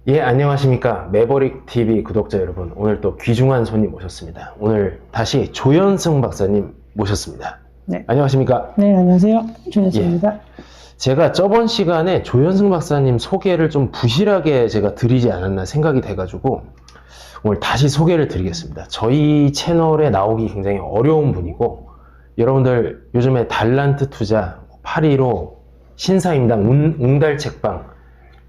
예, 안녕하십니까. 매버릭 TV 구독자 여러분. 오늘 또 귀중한 손님 모셨습니다. 오늘 다시 조현승 박사님 모셨습니다. 네. 안녕하십니까. 네, 안녕하세요. 조현승입니다. 예. 제가 저번 시간에 조현승 박사님 소개를 좀 부실하게 제가 드리지 않았나 생각이 돼가지고 오늘 다시 소개를 드리겠습니다. 저희 채널에 나오기 굉장히 어려운 분이고, 여러분들 요즘에 달란트 투자, 815, 신사임당, 웅달책방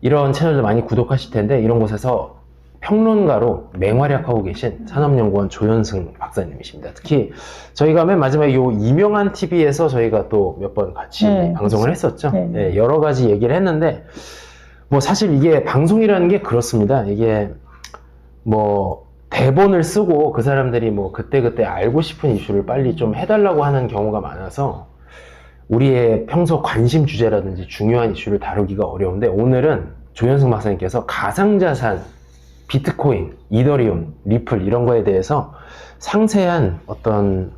이런 채널들 많이 구독하실 텐데, 이런 곳에서 평론가로 맹활약하고 계신 산업연구원 조현승 박사님이십니다. 특히 저희가 맨 마지막에 요 이명한 TV에서 저희가 또 몇 번 같이 방송을 했었죠. 네, 여러 가지 얘기를 했는데, 뭐 사실 이게 방송이라는 게 그렇습니다. 이게 뭐 대본을 쓰고 그 사람들이 뭐 그때그때 알고 싶은 이슈를 빨리 좀 해달라고 하는 경우가 많아서 우리의 평소 관심 주제라든지 중요한 이슈를 다루기가 어려운데, 오늘은 조현승 박사님께서 가상자산, 비트코인, 이더리움, 리플 이런 거에 대해서 상세한 어떤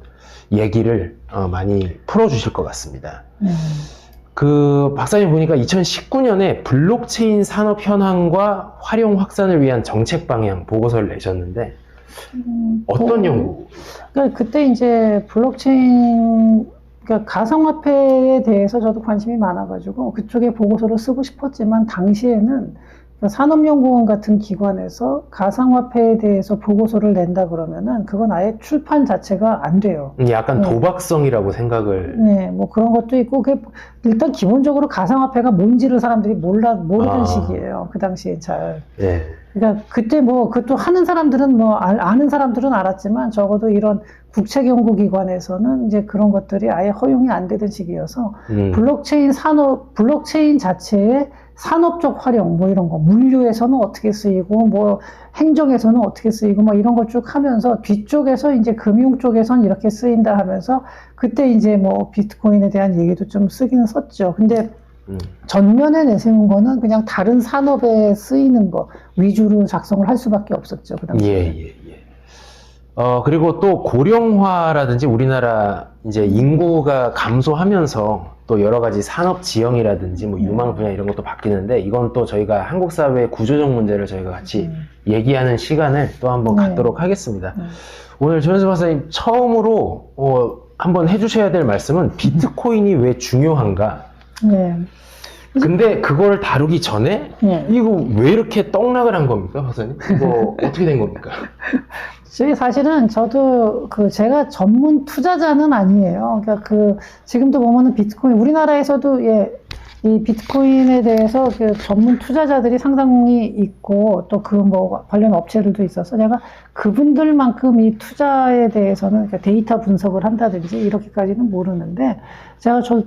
얘기를 많이 풀어주실 것 같습니다. 그 박사님 보니까 2019년에 블록체인 산업 현황과 활용 확산을 위한 정책 방향 보고서를 내셨는데, 어떤 연구? 그러니까 그때 이제 블록체인, 그러니까 가상화폐에 대해서 저도 관심이 많아가지고 그쪽에 보고서를 쓰고 싶었지만, 당시에는 산업연구원 같은 기관에서 가상화폐에 대해서 보고서를 낸다 그러면은 그건 아예 출판 자체가 안 돼요. 약간 도박성이라고 생각을. 네, 뭐 그런 것도 있고, 일단 기본적으로 가상화폐가 뭔지를 사람들이 모르던 시기예요. 그 당시에 잘. 네. 그러니까 그때 뭐 그것도 하는 사람들은 뭐 아는 사람들은 알았지만, 적어도 이런 국책연구기관에서는 이제 그런 것들이 아예 허용이 안 되던 시기여서 블록체인 자체의 산업적 활용, 뭐 이런 거, 물류에서는 어떻게 쓰이고, 뭐 행정에서는 어떻게 쓰이고, 뭐 이런 거 쭉 하면서, 뒤쪽에서 이제 금융 쪽에선 이렇게 쓰인다 하면서, 그때 이제 뭐 비트코인에 대한 얘기도 좀 쓰기는 썼죠. 근데 전면에 내세운 거는 그냥 다른 산업에 쓰이는 거 위주로 작성을 할 수밖에 없었죠, 그 당시에. 그리고 또 고령화라든지 우리나라 이제 인구가 감소하면서 또 여러 가지 산업 지형이라든지 뭐 유망 분야 이런 것도 바뀌는데, 이건 또 저희가 한국 사회의 구조적 문제를 저희가 같이 얘기하는 시간을 또 한번 갖도록 하겠습니다. 오늘 조현승 박사님 처음으로 한번 해주셔야 될 말씀은 비트코인이 왜 중요한가? 근데 그걸 다루기 전에 이거 왜 이렇게 떡락을 한 겁니까, 박사님? 이거 어떻게 된 겁니까? 사실은 저도 제가 전문 투자자는 아니에요. 그러니까 지금도 보면은 비트코인, 우리나라에서도 이 비트코인에 대해서 전문 투자자들이 상당히 있고, 또 뭐 관련 업체들도 있어서 제가 그분들만큼 이 투자에 대해서는 그러니까 데이터 분석을 한다든지 이렇게까지는 모르는데,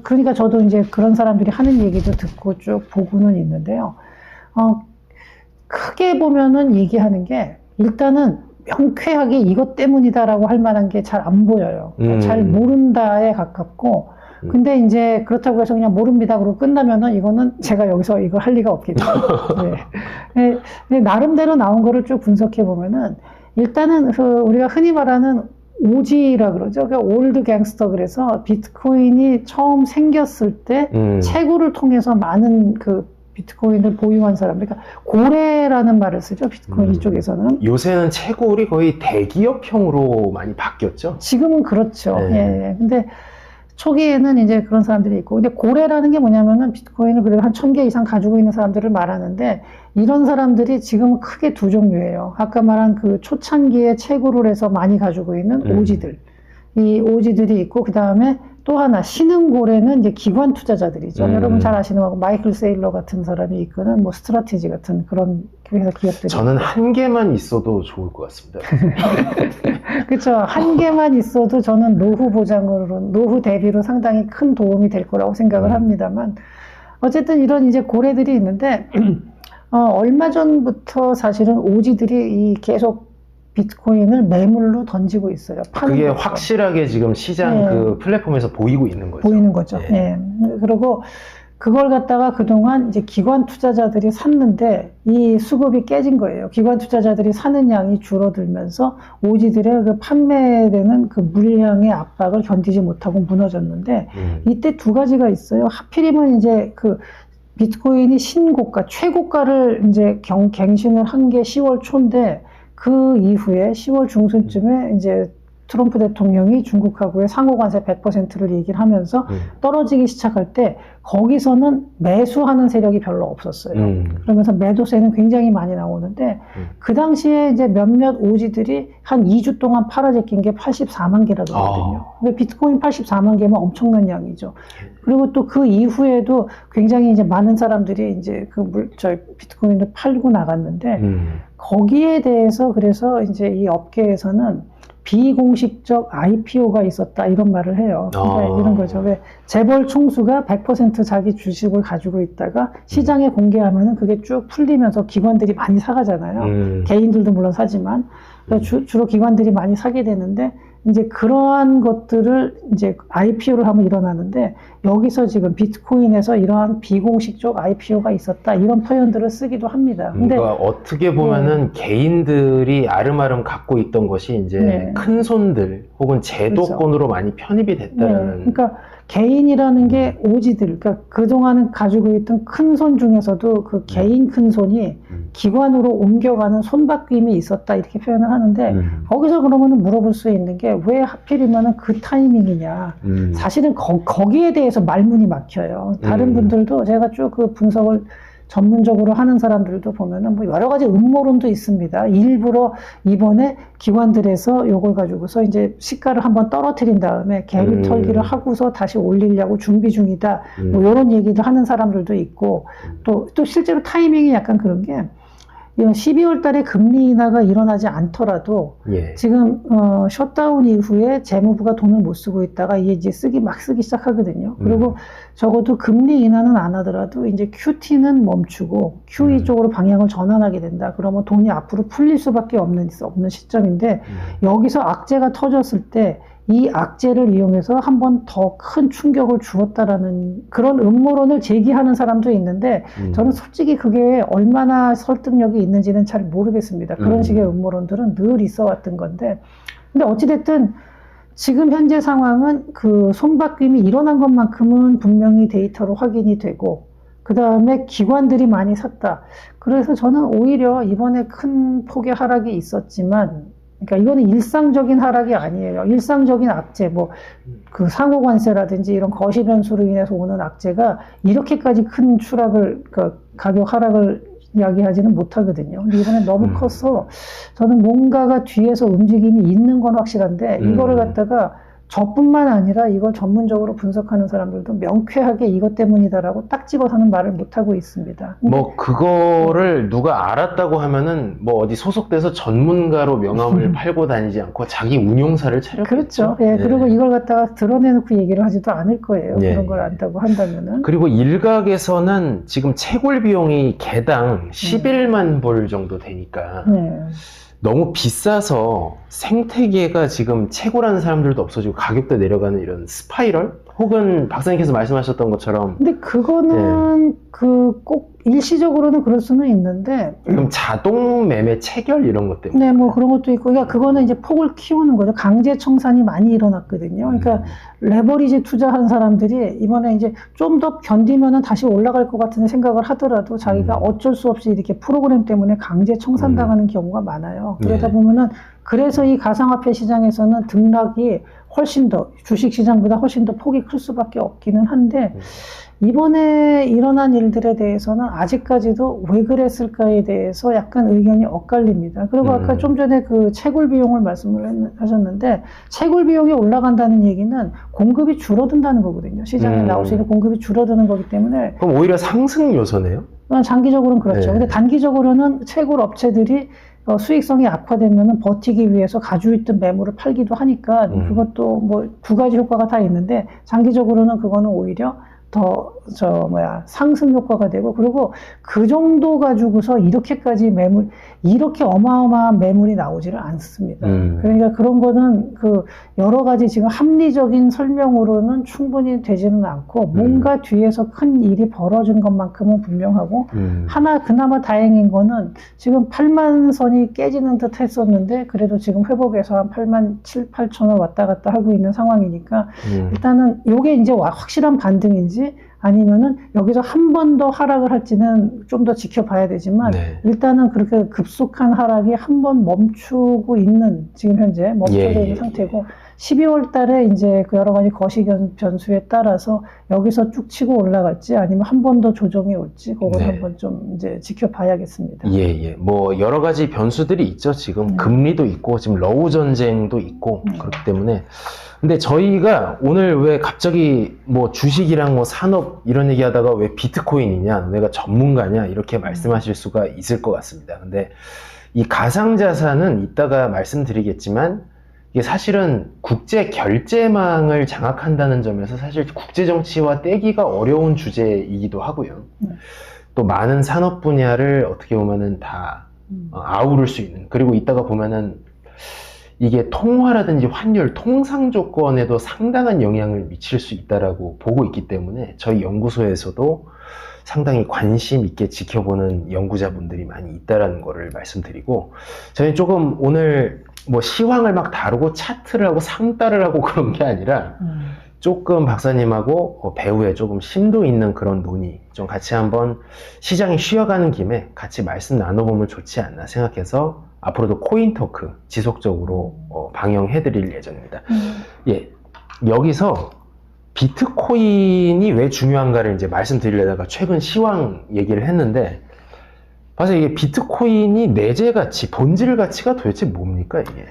그러니까 저도 이제 그런 사람들이 하는 얘기도 듣고 쭉 보고는 있는데요. 크게 보면은 얘기하는 게, 일단은 명쾌하게 이것 때문이다라고 할 만한 게 잘 안 보여요. 잘 모른다에 가깝고, 근데 이제 그렇다고 해서 그냥 모릅니다 그러고 끝나면은 이거는 제가 여기서 이걸 할 리가 없겠죠. 네. 나름대로 나온 거를 쭉 분석해 보면은, 일단은 우리가 흔히 말하는 오지라 그러죠. 그러니까 올드 갱스터. 그래서 비트코인이 처음 생겼을 때 채굴을 통해서 많은 비트코인을 보유한 사람들, 그러니까 고래라는 말을 쓰죠, 비트코인 이쪽에서는. 요새는 채굴이 거의 대기업형으로 많이 바뀌었죠? 지금은 그렇죠. 근데 초기에는 이제 그런 사람들이 있고, 근데 고래라는 게 뭐냐면은 비트코인을 그래도 한 1000개 이상 가지고 있는 사람들을 말하는데, 이런 사람들이 지금은 크게 두 종류예요. 아까 말한 초창기에 채굴을 해서 많이 가지고 있는 오지들. 이 오지들이 있고, 그 다음에 또 하나, 신흥고래는 이제 기관 투자자들이죠. 여러분 잘 아시는 거, 마이클 세일러 같은 사람이 이끄는 뭐 스트라테지 같은 그런 회사 기업들이. 저는 한 개만 있어도 좋을 것 같습니다. 그렇죠. 한 개만 있어도 저는 노후 대비로 상당히 큰 도움이 될 거라고 생각을 합니다만, 어쨌든 이런 이제 고래들이 있는데, 얼마 전부터 사실은 오지들이 계속 비트코인을 매물로 던지고 있어요. 그게 확실하게 지금 시장 플랫폼에서 보이고 있는 거죠. 보이는 거죠. 그리고 그걸 갖다가 그동안 이제 기관 투자자들이 샀는데 이 수급이 깨진 거예요. 기관 투자자들이 사는 양이 줄어들면서 오지들의 판매되는 물량의 압박을 견디지 못하고 무너졌는데, 이때 두 가지가 있어요. 하필이면 이제 비트코인이 신고가, 최고가를 이제 갱신을 한 게 10월 초인데 그 이후에 10월 중순쯤에 이제 트럼프 대통령이 중국하고의 상호관세 100%를 얘기를 하면서 떨어지기 시작할 때 거기서는 매수하는 세력이 별로 없었어요. 그러면서 매도세는 굉장히 많이 나오는데 그 당시에 이제 몇몇 오지들이 한 2주 동안 팔아제낀 게 84만 개라거든요. 근데 비트코인 84만 개면 엄청난 양이죠. 그리고 또 그 이후에도 굉장히 이제 많은 사람들이 이제 비트코인을 팔고 나갔는데 거기에 대해서 그래서 이제 이 업계에서는 비공식적 IPO가 있었다 이런 말을 해요. 그러니까 이런 거죠. 왜 재벌 총수가 100% 자기 주식을 가지고 있다가 시장에 공개하면은 그게 쭉 풀리면서 기관들이 많이 사가잖아요. 개인들도 물론 사지만 주로 기관들이 많이 사게 되는데 이제 그러한 것들을 이제 IPO를 하면 일어나는데 여기서 지금 비트코인에서 이러한 비공식적 IPO가 있었다 이런 표현들을 쓰기도 합니다. 근데 그러니까 어떻게 보면은 개인들이 아름아름 갖고 있던 것이 이제 큰 손들 혹은 제도권으로 많이 편입이 됐다는. 그러니까 개인이라는 게 오지들, 그러니까 그동안은 가지고 있던 큰 손 중에서도 그 개인 큰 손이 기관으로 옮겨가는 손바뀜이 있었다 이렇게 표현을 하는데 거기서 그러면은 물어볼 수 있는 게 왜 하필이면은 그 타이밍이냐. 사실은 거기에 대해서 말문이 막혀요. 다른 분들도 제가 쭉 그 분석을 전문적으로 하는 사람들도 보면은 뭐 여러 가지 음모론도 있습니다. 일부러 이번에 기관들에서 요걸 가지고서 이제 시가를 한번 떨어뜨린 다음에 갭을 털기를 하고서 다시 올리려고 준비 중이다. 뭐 이런 얘기를 하는 사람들도 있고 또 실제로 타이밍이 약간 그런 게 12월 달에 금리 인하가 일어나지 않더라도 지금 셧다운 이후에 재무부가 돈을 못 쓰고 있다가 이제 막 쓰기 시작하거든요. 그리고 적어도 금리 인하는 안 하더라도 이제 QT는 멈추고 QE 쪽으로 방향을 전환하게 된다. 그러면 돈이 앞으로 풀릴 수밖에 없는 시점인데 여기서 악재가 터졌을 때 이 악재를 이용해서 한 번 더 큰 충격을 주었다라는 그런 음모론을 제기하는 사람도 있는데 저는 솔직히 그게 얼마나 설득력이 있는지는 잘 모르겠습니다. 그런 식의 음모론들은 늘 있어 왔던 건데 근데 어찌됐든 지금 현재 상황은 그 손바뀜이 일어난 것만큼은 분명히 데이터로 확인이 되고 그 다음에 기관들이 많이 샀다. 그래서 저는 오히려 이번에 큰 폭의 하락이 있었지만 그러니까 이거는 일상적인 하락이 아니에요. 일상적인 악재, 뭐 그 상호관세라든지 이런 거시 변수로 인해서 오는 악재가 이렇게까지 큰 추락을, 가격 하락을 이야기하지는 못하거든요. 근데 이번에 너무 커서 저는 뭔가가 뒤에서 움직임이 있는 건 확실한데 이거를 갖다가 저뿐만 아니라 이걸 전문적으로 분석하는 사람들도 명쾌하게 이것 때문이다라고 딱 집어서는 말을 못하고 있습니다. 뭐 그거를 누가 알았다고 하면은 뭐 어디 소속돼서 전문가로 명함을 팔고 다니지 않고 자기 운용사를 차렸겠죠. 그렇죠. 예, 그리고 이걸 갖다가 드러내놓고 얘기를 하지도 않을 거예요. 그런 걸 안다고 한다면은. 그리고 일각에서는 지금 채굴 비용이 개당 11만 불 정도 되니까 너무 비싸서 생태계가 지금 채굴하는 사람들도 없어지고 가격도 내려가는 이런 스파이럴? 혹은 박사님께서 말씀하셨던 것처럼 근데 그거는 꼭 일시적으로는 그럴 수는 있는데 그럼 자동 매매 체결 이런 것 때문에 네, 뭐 그런 것도 있고 그러니까 그거는 이제 폭을 키우는 거죠. 강제 청산이 많이 일어났거든요. 그러니까 레버리지 투자한 사람들이 이번에 이제 좀 더 견디면은 다시 올라갈 것 같은 생각을 하더라도 자기가 어쩔 수 없이 이렇게 프로그램 때문에 강제 청산당하는 경우가 많아요. 그러다 보면은 그래서 이 가상화폐 시장에서는 등락이 훨씬 더 주식시장보다 훨씬 더 폭이 클 수밖에 없기는 한데 이번에 일어난 일들에 대해서는 아직까지도 왜 그랬을까에 대해서 약간 의견이 엇갈립니다. 그리고 아까 좀 전에 그 채굴 비용을 말씀을 하셨는데 채굴 비용이 올라간다는 얘기는 공급이 줄어든다는 거거든요. 시장에 나올 수 있는 공급이 줄어드는 거기 때문에 그럼 오히려 상승 요소네요? 장기적으로는 그렇죠. 근데 단기적으로는 채굴 업체들이 수익성이 악화되면은 버티기 위해서 가지고 있던 매물을 팔기도 하니까 그것도 뭐 두 가지 효과가 다 있는데 장기적으로는 그거는 오히려 더 상승 효과가 되고 그리고 그 정도 가지고서 이렇게까지 이렇게 어마어마한 매물이 나오지를 않습니다. 그러니까 그런 거는 그 여러 가지 지금 합리적인 설명으로는 충분히 되지는 않고 뭔가 뒤에서 큰 일이 벌어진 것만큼은 분명하고 그나마 다행인 거는 지금 8만 선이 깨지는 듯 했었는데 그래도 지금 회복해서 한 8만 7, 8천을 왔다 갔다 하고 있는 상황이니까 일단은 요게 이제 확실한 반등인지 아니면은 여기서 한 번 더 하락을 할지는 좀 더 지켜봐야 되지만 네. 일단은 그렇게 급속한 하락이 한 번 멈추고 있는 지금 현재 멈춰져 예, 있는 예, 상태고 12월 달에 이제 그 여러 가지 거시 변수에 따라서 여기서 쭉 치고 올라갈지 아니면 한 번 더 조정이 올지 그걸 네. 한번 좀 이제 지켜봐야겠습니다. 예, 예. 뭐, 여러 가지 변수들이 있죠. 지금 금리도 있고, 지금 러우 전쟁도 있고, 그렇기 때문에. 근데 저희가 오늘 왜 갑자기 뭐 주식이랑 뭐 산업 이런 얘기 하다가 왜 비트코인이냐, 내가 전문가냐, 이렇게 말씀하실 수가 있을 것 같습니다. 근데 이 가상자산은 이따가 말씀드리겠지만, 이게 사실은 국제 결제망을 장악한다는 점에서 사실 국제정치와 떼기가 어려운 주제이기도 하고요. 또 많은 산업 분야를 어떻게 보면은 다 아우를 수 있는, 그리고 이따가 보면은 이게 통화라든지 환율, 통상 조건에도 상당한 영향을 미칠 수 있다라고 보고 있기 때문에 저희 연구소에서도 상당히 관심 있게 지켜보는 연구자분들이 많이 있다라는 거를 말씀드리고, 저희 조금 오늘 뭐 시황을 막 다루고 차트를 하고 상따를 하고 그런 게 아니라 조금 박사님하고 배우에 조금 심도 있는 그런 논의 좀 같이 한번 시장이 쉬어가는 김에 같이 말씀 나눠보면 좋지 않나 생각해서 앞으로도 코인 토크 지속적으로 방영해드릴 예정입니다. 예, 여기서 비트코인이 왜 중요한가를 이제 말씀드리려다가 최근 시황 얘기를 했는데, 봐서 이게 비트코인이 내재 가치, 본질 가치가 도대체 뭡니까 이게?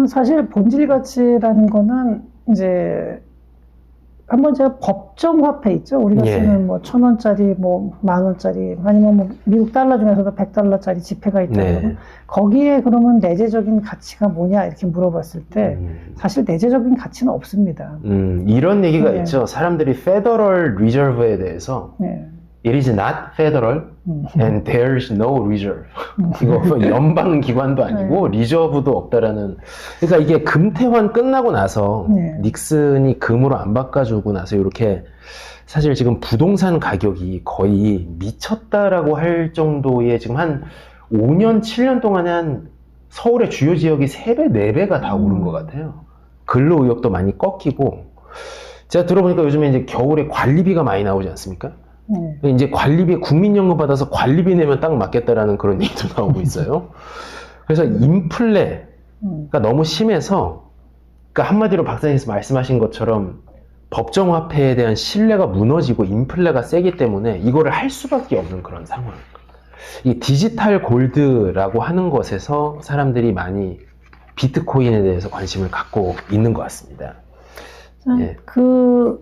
사실 본질 가치라는 거는 이제 한번 제가 법정 화폐 있죠. 우리가 예. 쓰는 뭐 1,000원짜리, 뭐 10,000원짜리, 아니면 뭐 미국 달러 중에서도 100달러짜리 지폐가 있다 네. 그러면 거기에 그러면 내재적인 가치가 뭐냐 이렇게 물어봤을 때 사실 내재적인 가치는 없습니다. 이런 얘기가 네. 있죠. 사람들이 Federal Reserve에 대해서 네. It is not federal and there is no reserve. 이거 연방 기관도 아니고 리저브도 없다라는. 그러니까 이게 금태환 끝나고 나서 네. 닉슨이 금으로 안 바꿔주고 나서 이렇게 사실 지금 부동산 가격이 거의 미쳤다라고 할 정도의 지금 한 5년, 7년 동안에 한 서울의 주요 지역이 3배, 4배가 다 오른 것 같아요. 근로 의욕도 많이 꺾이고. 제가 들어보니까 요즘에 이제 겨울에 관리비가 많이 나오지 않습니까? 이제 관리비, 국민연금 받아서 관리비 내면 딱 맞겠다라는 그런 얘기도 나오고 있어요. 그래서 인플레가 너무 심해서, 그러니까 한마디로 박사님께서 말씀하신 것처럼 법정화폐에 대한 신뢰가 무너지고 인플레가 세기 때문에 이거를 할 수밖에 없는 그런 상황. 이 디지털 골드라고 하는 것에서 사람들이 많이 비트코인에 대해서 관심을 갖고 있는 것 같습니다. 예.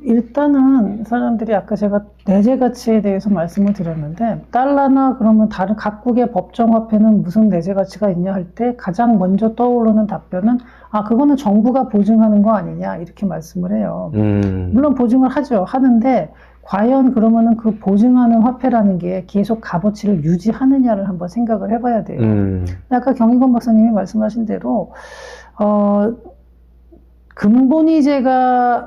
일단은 사람들이 아까 제가 내재 가치에 대해서 말씀을 드렸는데, 달러나 그러면 다른 각국의 법정 화폐는 무슨 내재 가치가 있냐 할 때 가장 먼저 떠오르는 답변은 그거는 정부가 보증하는 거 아니냐 이렇게 말씀을 해요. 물론 보증을 하는데 과연 그러면은 그 보증하는 화폐라는 게 계속 값어치를 유지하느냐를 한번 생각을 해봐야 돼요. 아까 경희권 박사님이 말씀하신 대로 근본이제를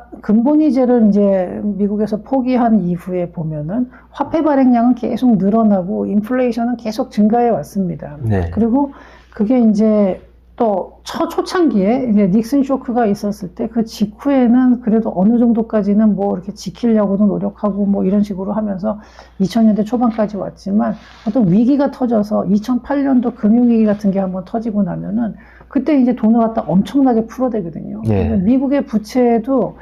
이제 미국에서 포기한 이후에 보면은 화폐 발행량은 계속 늘어나고 인플레이션은 계속 증가해 왔습니다. 네. 그리고 그게 이제 또 초창기에 이제 닉슨 쇼크가 있었을 때 그 직후에는 그래도 어느 정도까지는 뭐 이렇게 지키려고도 노력하고 뭐 이런 식으로 하면서 2000년대 초반까지 왔지만 어떤 위기가 터져서 2008년도 금융위기 같은 게 한번 터지고 나면은 그때 이제 돈을 갖다 엄청나게 풀어대거든요. 예. 미국의 부채도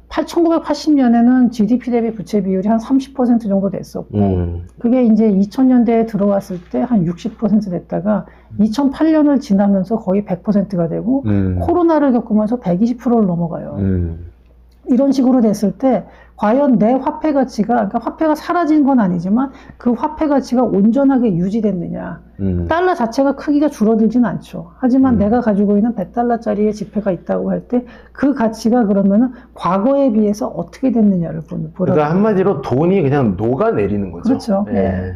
1980년에는 GDP 대비 부채 비율이 한 30% 정도 됐었고, 그게 이제 2000년대에 들어왔을 때 한 60% 됐다가 2008년을 지나면서 거의 100%가 되고, 코로나를 겪으면서 120%를 넘어가요. 이런 식으로 됐을 때 과연 내 화폐 가치가, 그러니까 화폐가 사라진 건 아니지만 그 화폐 가치가 온전하게 유지됐느냐. 달러 자체가 크기가 줄어들진 않죠. 하지만 내가 가지고 있는 100달러짜리의 지폐가 있다고 할 때 그 가치가 그러면은 과거에 비해서 어떻게 됐느냐를 보는. 그러니까 한마디로 돈이 그냥 녹아내리는 거죠. 그렇죠. 예.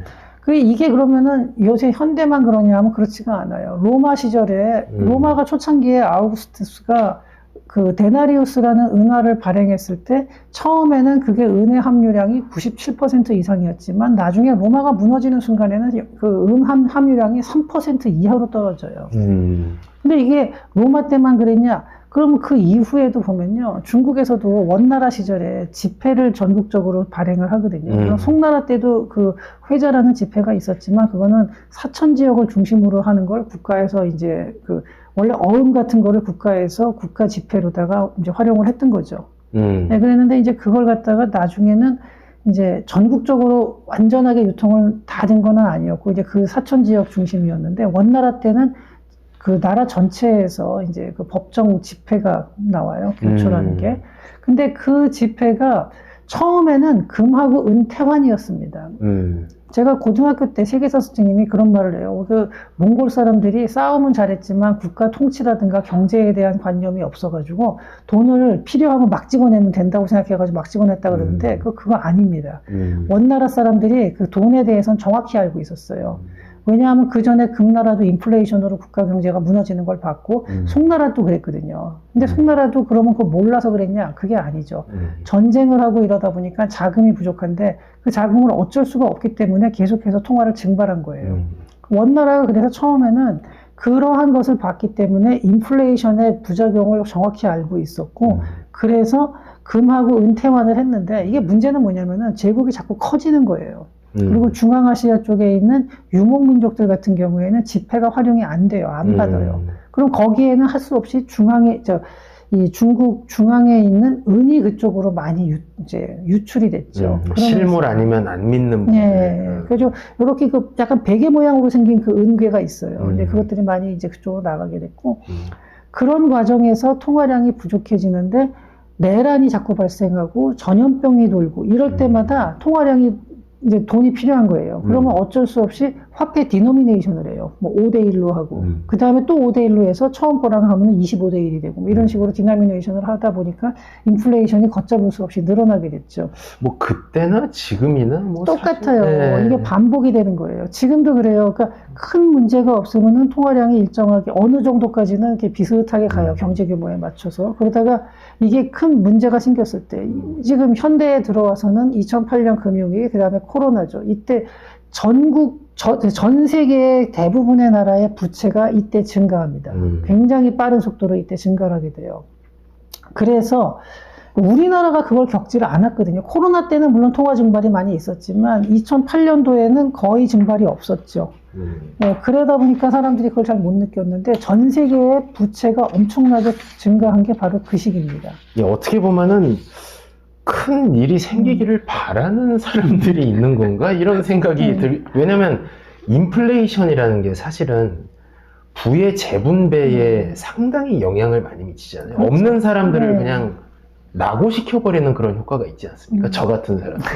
이게 그러면은 요새 현대만 그러냐 하면 그렇지가 않아요. 로마 시절에, 로마가 초창기에 아우구스투스가 그 데나리우스라는 은화를 발행했을 때 처음에는 그게 은의 함유량이 97% 이상이었지만 나중에 로마가 무너지는 순간에는 그 은 함유량이 3% 이하로 떨어져요. 근데 이게 로마 때만 그랬냐? 그럼 그 이후에도 보면요. 중국에서도 원나라 시절에 집회를 전국적으로 발행을 하거든요. 그럼 송나라 때도 그 회자라는 집회가 있었지만 그거는 사천 지역을 중심으로 하는 걸 국가에서 이제 그 원래 어음 같은 거를 국가에서 국가 집회로다가 이제 활용을 했던 거죠. 네, 그랬는데 이제 그걸 갖다가 나중에는 이제 전국적으로 완전하게 유통을 다 된 건 아니었고 이제 그 사천 지역 중심이었는데 원나라 때는 그 나라 전체에서 이제 그 법정 집회가 나와요. 교초라는 게. 근데 그 집회가 처음에는 금하고 은 태환이었습니다. 제가 고등학교 때 세계사 선생님이 그런 말을 해요. 그 몽골 사람들이 싸움은 잘했지만 국가 통치라든가 경제에 대한 관념이 없어가지고 돈을 필요하면 막 집어내면 된다고 생각해가지고 막 집어냈다 그러는데 그거 아닙니다. 원나라 사람들이 그 돈에 대해서는 정확히 알고 있었어요. 왜냐하면 그 전에 금나라도 인플레이션으로 국가 경제가 무너지는 걸 봤고 송나라도 그랬거든요. 근데 송나라도 그러면 그거 몰라서 그랬냐? 그게 아니죠. 전쟁을 하고 이러다 보니까 자금이 부족한데 그 자금을 어쩔 수가 없기 때문에 계속해서 통화를 증발한 거예요. 원나라가 그래서 처음에는 그러한 것을 봤기 때문에 인플레이션의 부작용을 정확히 알고 있었고 그래서 금하고 은퇴환을 했는데 이게 문제는 뭐냐면은 제국이 자꾸 커지는 거예요. 그리고 중앙아시아 쪽에 있는 유목민족들 같은 경우에는 지폐가 활용이 안 돼요. 안 받아요. 그럼 거기에는 할 수 없이 이 중국 중앙에 있는 은이 그쪽으로 많이 이제 유출이 됐죠. 실물 아니면 안 믿는 분들. 네. 그래서 이렇게 그 약간 베개 모양으로 생긴 그 은괴가 있어요. 근데 그것들이 많이 이제 그쪽으로 나가게 됐고 그런 과정에서 통화량이 부족해지는데 내란이 자꾸 발생하고 전염병이 돌고 이럴 때마다 통화량이 이제 돈이 필요한 거예요. 그러면 어쩔 수 없이 화폐 디노미네이션을 해요. 뭐 5대1로 하고. 그 다음에 또 5대1로 해서 처음 거랑 하면 25대1이 되고, 뭐 이런 식으로 디노미네이션을 하다 보니까 인플레이션이 걷잡을 수 없이 늘어나게 됐죠. 뭐 그때나 지금이나 뭐 똑같아요. 사실, 네. 이게 반복이 되는 거예요. 지금도 그래요. 그러니까 큰 문제가 없으면은 통화량이 일정하게 어느 정도까지는 이렇게 비슷하게 가요. 경제 규모에 맞춰서. 그러다가 이게 큰 문제가 생겼을 때, 지금 현대에 들어와서는 2008년 금융위기, 그 다음에 코로나죠. 이때 전 세계의 대부분의 나라의 부채가 이때 증가합니다. 굉장히 빠른 속도로 이때 증가를 하게 돼요. 그래서 우리나라가 그걸 겪지를 않았거든요. 코로나 때는 물론 통화 증발이 많이 있었지만 2008년도에는 거의 증발이 없었죠. 네, 그러다 보니까 사람들이 그걸 잘 못 느꼈는데 전 세계의 부채가 엄청나게 증가한 게 바로 그 시기입니다. 예, 어떻게 보면은 큰 일이 생기기를 바라는 사람들이 있는 건가? 이런 생각이 왜냐면 인플레이션이라는 게 사실은 부의 재분배에 상당히 영향을 많이 미치잖아요. 그렇죠. 없는 사람들을 네. 그냥 낙오시켜버리는 그런 효과가 있지 않습니까? 저 같은 사람들.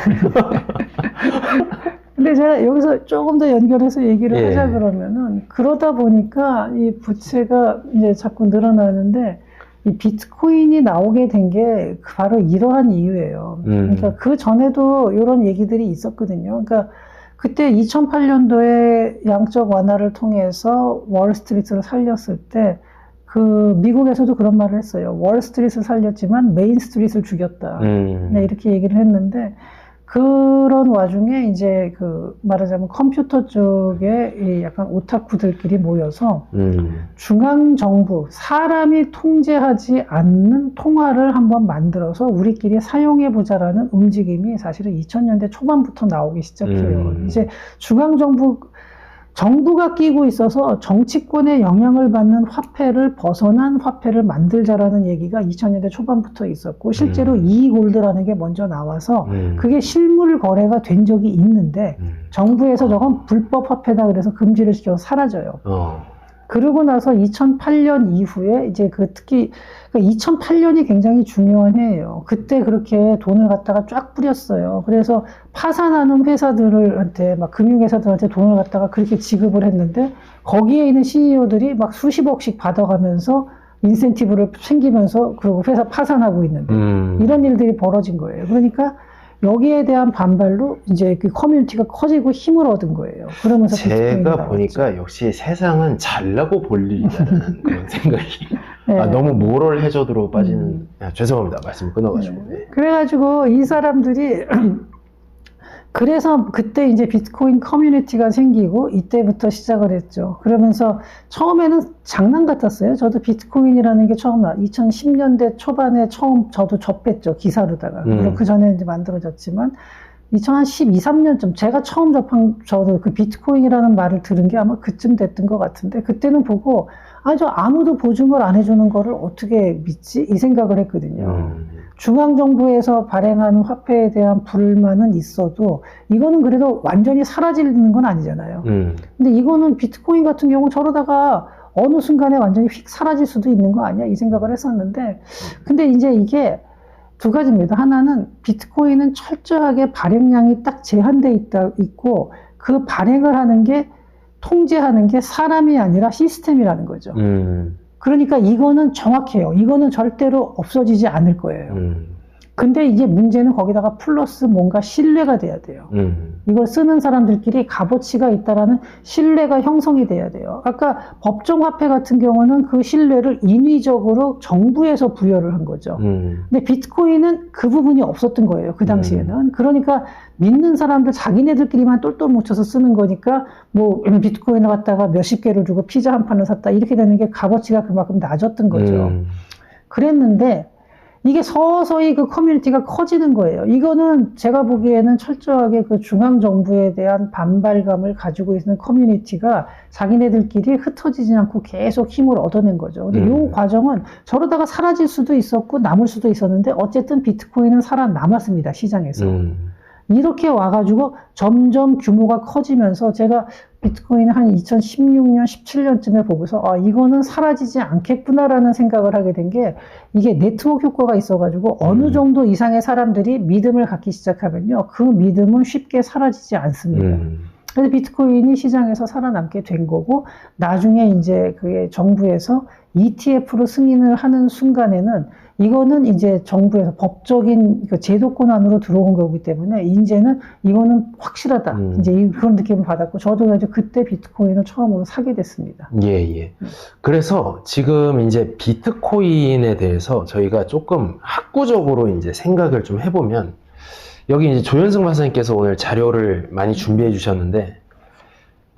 근데 제가 여기서 조금 더 연결해서 얘기를 예. 하자 그러면은 그러다 보니까 이 부채가 이제 자꾸 늘어나는데 이 비트코인이 나오게 된 게 바로 이러한 이유예요. 그러니까 그 전에도 이런 얘기들이 있었거든요. 그러니까 그때 2008년도에 양적 완화를 통해서 월스트리트를 살렸을 때 그 미국에서도 그런 말을 했어요. 월스트리트를 살렸지만 메인스트리트를 죽였다. 네, 이렇게 얘기를 했는데 그런 와중에 이제 그 말하자면 컴퓨터 쪽에 이 약간 오타쿠들끼리 모여서 중앙정부, 사람이 통제하지 않는 통화를 한번 만들어서 우리끼리 사용해보자라는 움직임이 사실은 2000년대 초반부터 나오기 시작해요. 이제 정부가 끼고 있어서 정치권의 영향을 받는 화폐를 벗어난 화폐를 만들자라는 얘기가 2000년대 초반부터 있었고 실제로 이골드라는 게 먼저 나와서 그게 실물 거래가 된 적이 있는데 정부에서 저건 불법 화폐다 그래서 금지를 시켜서 사라져요. 그러고 나서 2008년 이후에 이제 특히 2008년이 굉장히 중요한 해예요. 그때 그렇게 돈을 갖다가 쫙 뿌렸어요. 그래서 파산하는 회사들한테 막 금융회사들한테 돈을 갖다가 그렇게 지급을 했는데 거기에 있는 CEO들이 막 수십억씩 받아가면서 인센티브를 챙기면서 그리고 회사 파산하고 있는데 이런 일들이 벌어진 거예요. 그러니까 여기에 대한 반발로 이제 그 커뮤니티가 커지고 힘을 얻은 거예요. 그러면서 제가 보니까 역시 세상은 잘나고 볼 일이라는 그런 생각이. 네. 너무 모럴 해저드로 빠지는. 죄송합니다. 말씀 끊어가지고. 네. 그래가지고 이 사람들이 그래서 그때 이제 비트코인 커뮤니티가 생기고 이때부터 시작을 했죠. 그러면서 처음에는 장난 같았어요. 저도 비트코인이라는 게 처음 2010년대 초반에 처음 저도 접했죠. 기사로다가. 물론 그 전에 이제 만들어졌지만 2012, 13년쯤 제가 처음 저도 그 비트코인이라는 말을 들은 게 아마 그쯤 됐던 것 같은데 그때는 보고 저 아무도 보증을 안 해주는 거를 어떻게 믿지? 이 생각을 했거든요. 중앙정부에서 발행하는 화폐에 대한 불만은 있어도 이거는 그래도 완전히 사라지는 건 아니잖아요. 근데 이거는 비트코인 같은 경우 저러다가 어느 순간에 완전히 휙 사라질 수도 있는 거 아니야? 이 생각을 했었는데 근데 이제 이게 두 가지입니다. 하나는 비트코인은 철저하게 발행량이 딱 제한돼 있고 그 발행을 하는 게 통제하는 게 사람이 아니라 시스템이라는 거죠. 그러니까 이거는 정확해요. 이거는 절대로 없어지지 않을 거예요. 근데 이제 문제는 거기다가 플러스 뭔가 신뢰가 돼야 돼요. 이걸 쓰는 사람들끼리 값어치가 있다라는 신뢰가 형성이 돼야 돼요. 아까 법정화폐 같은 경우는 그 신뢰를 인위적으로 정부에서 부여를 한 거죠. 근데 비트코인은 그 부분이 없었던 거예요. 그 당시에는. 그러니까 믿는 사람들 자기네들끼리만 똘똘 뭉쳐서 쓰는 거니까 뭐 비트코인을 갖다가 몇십 개를 주고 피자 한 판을 샀다 이렇게 되는 게 값어치가 그만큼 낮았던 거죠. 그랬는데 이게 서서히 그 커뮤니티가 커지는 거예요. 이거는 제가 보기에는 철저하게 그 중앙정부에 대한 반발감을 가지고 있는 커뮤니티가 자기네들끼리 흩어지지 않고 계속 힘을 얻어낸 거죠. 근데 이 과정은 저러다가 사라질 수도 있었고 남을 수도 있었는데 어쨌든 비트코인은 살아남았습니다. 시장에서. 이렇게 와가지고 점점 규모가 커지면서 제가 비트코인을 한 2016년, 17년쯤에 보고서 이거는 사라지지 않겠구나라는 생각을 하게 된 게 이게 네트워크 효과가 있어가지고 어느 정도 이상의 사람들이 믿음을 갖기 시작하면요. 그 믿음은 쉽게 사라지지 않습니다. 그래서 비트코인이 시장에서 살아남게 된 거고 나중에 이제 그게 정부에서 ETF로 승인을 하는 순간에는 이거는 이제 정부에서 법적인 그 제도권 안으로 들어온 거기 때문에 이제는 이거는 확실하다. 이제 그런 느낌을 받았고 저도 이제 그때 비트코인을 처음으로 사게 됐습니다. 예. 그래서 지금 이제 비트코인에 대해서 저희가 조금 학구적으로 이제 생각을 좀 해보면 여기 이제 조현승 박사님께서 오늘 자료를 많이 준비해 주셨는데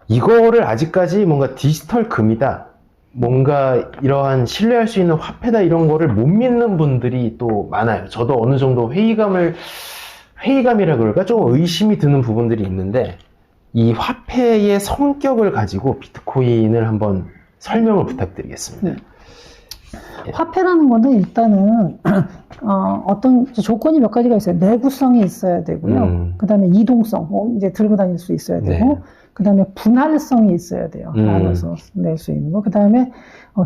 이거를 아직까지 뭔가 디지털 금이다. 뭔가 이러한 신뢰할 수 있는 화폐다 이런 거를 못 믿는 분들이 또 많아요. 저도 어느 정도 회의감이라 그럴까? 좀 의심이 드는 부분들이 있는데 이 화폐의 성격을 가지고 비트코인을 한번 설명을 부탁드리겠습니다. 네. 화폐라는 거는 일단은 어떤 조건이 몇 가지가 있어요. 내구성이 있어야 되고요. 그 다음에 이동성, 이제 들고 다닐 수 있어야 되고, 네. 그 다음에 분할성이 있어야 돼요. 나눠서 낼 수 있는 거. 그 다음에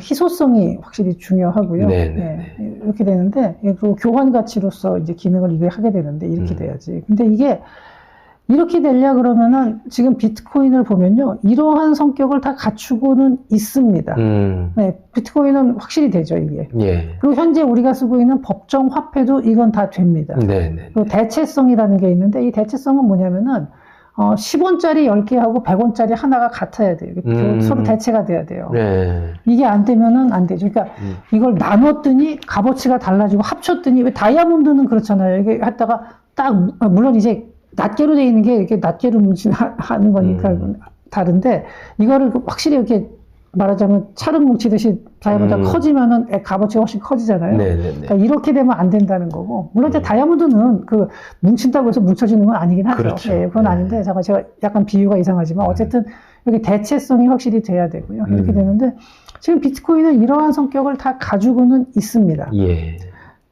희소성이 확실히 중요하고요. 네, 이렇게 되는데, 그 교환 가치로서 이제 기능을 이게 하게 되는데, 이렇게 돼야지. 근데 이게 이렇게 되려 그러면은 지금 비트코인을 보면요. 이러한 성격을 다 갖추고는 있습니다. 네, 비트코인은 확실히 되죠, 이게. 예. 그리고 현재 우리가 쓰고 있는 법정 화폐도 이건 다 됩니다. 그리고 대체성이라는 게 있는데 이 대체성은 뭐냐면은 10원짜리 10개하고 100원짜리 하나가 같아야 돼요. 서로 대체가 돼야 돼요. 네. 이게 안 되면은 안 되죠. 그러니까 이걸 나눴더니 값어치가 달라지고 합쳤더니 왜 다이아몬드는 그렇잖아요. 이게 했다가 딱 물론 이제 낱개로 돼 있는 게 이렇게 낱개로 하는 거니까 다른데 이거를 확실히 이렇게 말하자면 차를 뭉치듯이 다이아몬드가 커지면은 값어치가 훨씬 커지잖아요. 그러니까 이렇게 되면 안 된다는 거고 물론 이제 다이아몬드는 그 뭉친다고 해서 뭉쳐지는 건 아니긴 하죠. 그렇죠. 예, 그건 아닌데 제가 약간 비유가 이상하지만 어쨌든 여기 대체성이 확실히 돼야 되고요. 이렇게 되는데 지금 비트코인은 이러한 성격을 다 가지고는 있습니다. 예.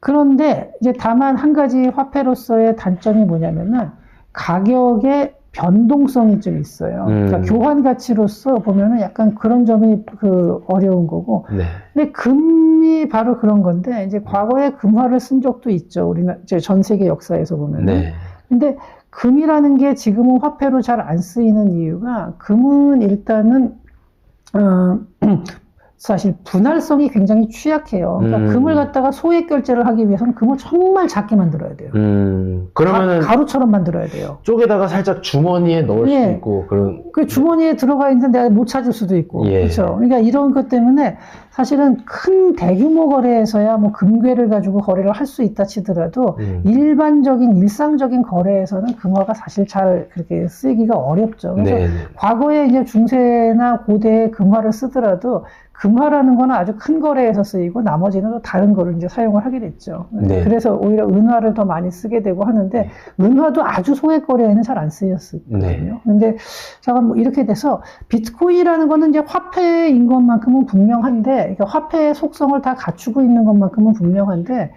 그런데 이제 다만 한 가지 화폐로서의 단점이 뭐냐면은 가격의 변동성이 좀 있어요. 그러니까 교환 가치로서 보면은 약간 그런 점이 어려운 거고. 네. 근데 금이 바로 그런 건데 이제 과거에 금화를 쓴 적도 있죠. 우리나라 이제 전 세계 역사에서 보면은. 네. 근데 금이라는 게 지금은 화폐로 잘 안 쓰이는 이유가 금은 일단은 사실 분할성이 굉장히 취약해요. 그러니까 금을 갖다가 소액 결제를 하기 위해서는 금을 정말 작게 만들어야 돼요. 그러면은 가루처럼 만들어야 돼요. 쪼개다가 살짝 주머니에 넣을 수 있고 그런. 그 주머니에 들어가 있는데 내가 못 찾을 수도 있고, 그렇죠. 그러니까 이런 것 때문에 사실은 큰 대규모 거래에서야 뭐 금괴를 가지고 거래를 할 수 있다 치더라도 일반적인 일상적인 거래에서는 금화가 사실 잘 그렇게 쓰기가 어렵죠. 그래서 과거에 이제 중세나 고대에 금화를 쓰더라도 금화라는 거는 아주 큰 거래에서 쓰이고 나머지는 또 다른 거를 이제 사용을 하게 됐죠. 그래서 오히려 은화를 더 많이 쓰게 되고 하는데 은화도 아주 소액 거래에는 잘 안 쓰였거든요. 근데 제가 뭐 이렇게 돼서 비트코인이라는 거는 이제 화폐인 것만큼은 분명한데, 그러니까 화폐의 속성을 다 갖추고 있는 것만큼은 분명한데,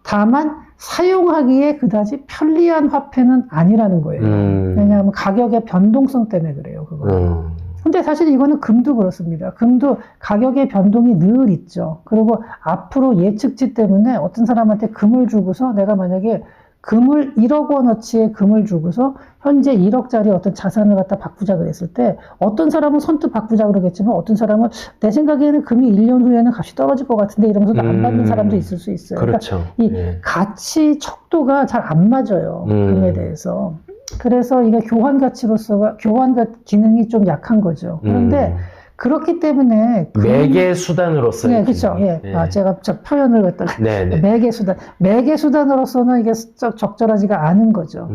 다만 사용하기에 그다지 편리한 화폐는 아니라는 거예요. 왜냐하면 가격의 변동성 때문에 그래요, 그거는. 근데 사실 이거는 금도 그렇습니다. 금도 가격의 변동이 늘 있죠. 그리고 앞으로 예측치 때문에 어떤 사람한테 금을 주고서 내가 만약에 금을 1억 원어치의 금을 주고서 현재 1억짜리 어떤 자산을 갖다 바꾸자 그랬을 때 어떤 사람은 선뜻 바꾸자 그러겠지만 어떤 사람은 내 생각에는 금이 1년 후에는 값이 떨어질 것 같은데 이러면서 안 받는 사람도 있을 수 있어요. 그렇죠. 그러니까 이 가치 척도가 잘 안 맞아요. 금에 대해서. 그래서 이게 교환 가치로서가 교환 기능이 좀 약한 거죠. 그런데 그렇기 때문에 매개 수단으로서 그렇죠. 제가 표현을 갖다가 매개 수단으로서는 이게 적절하지가 않은 거죠.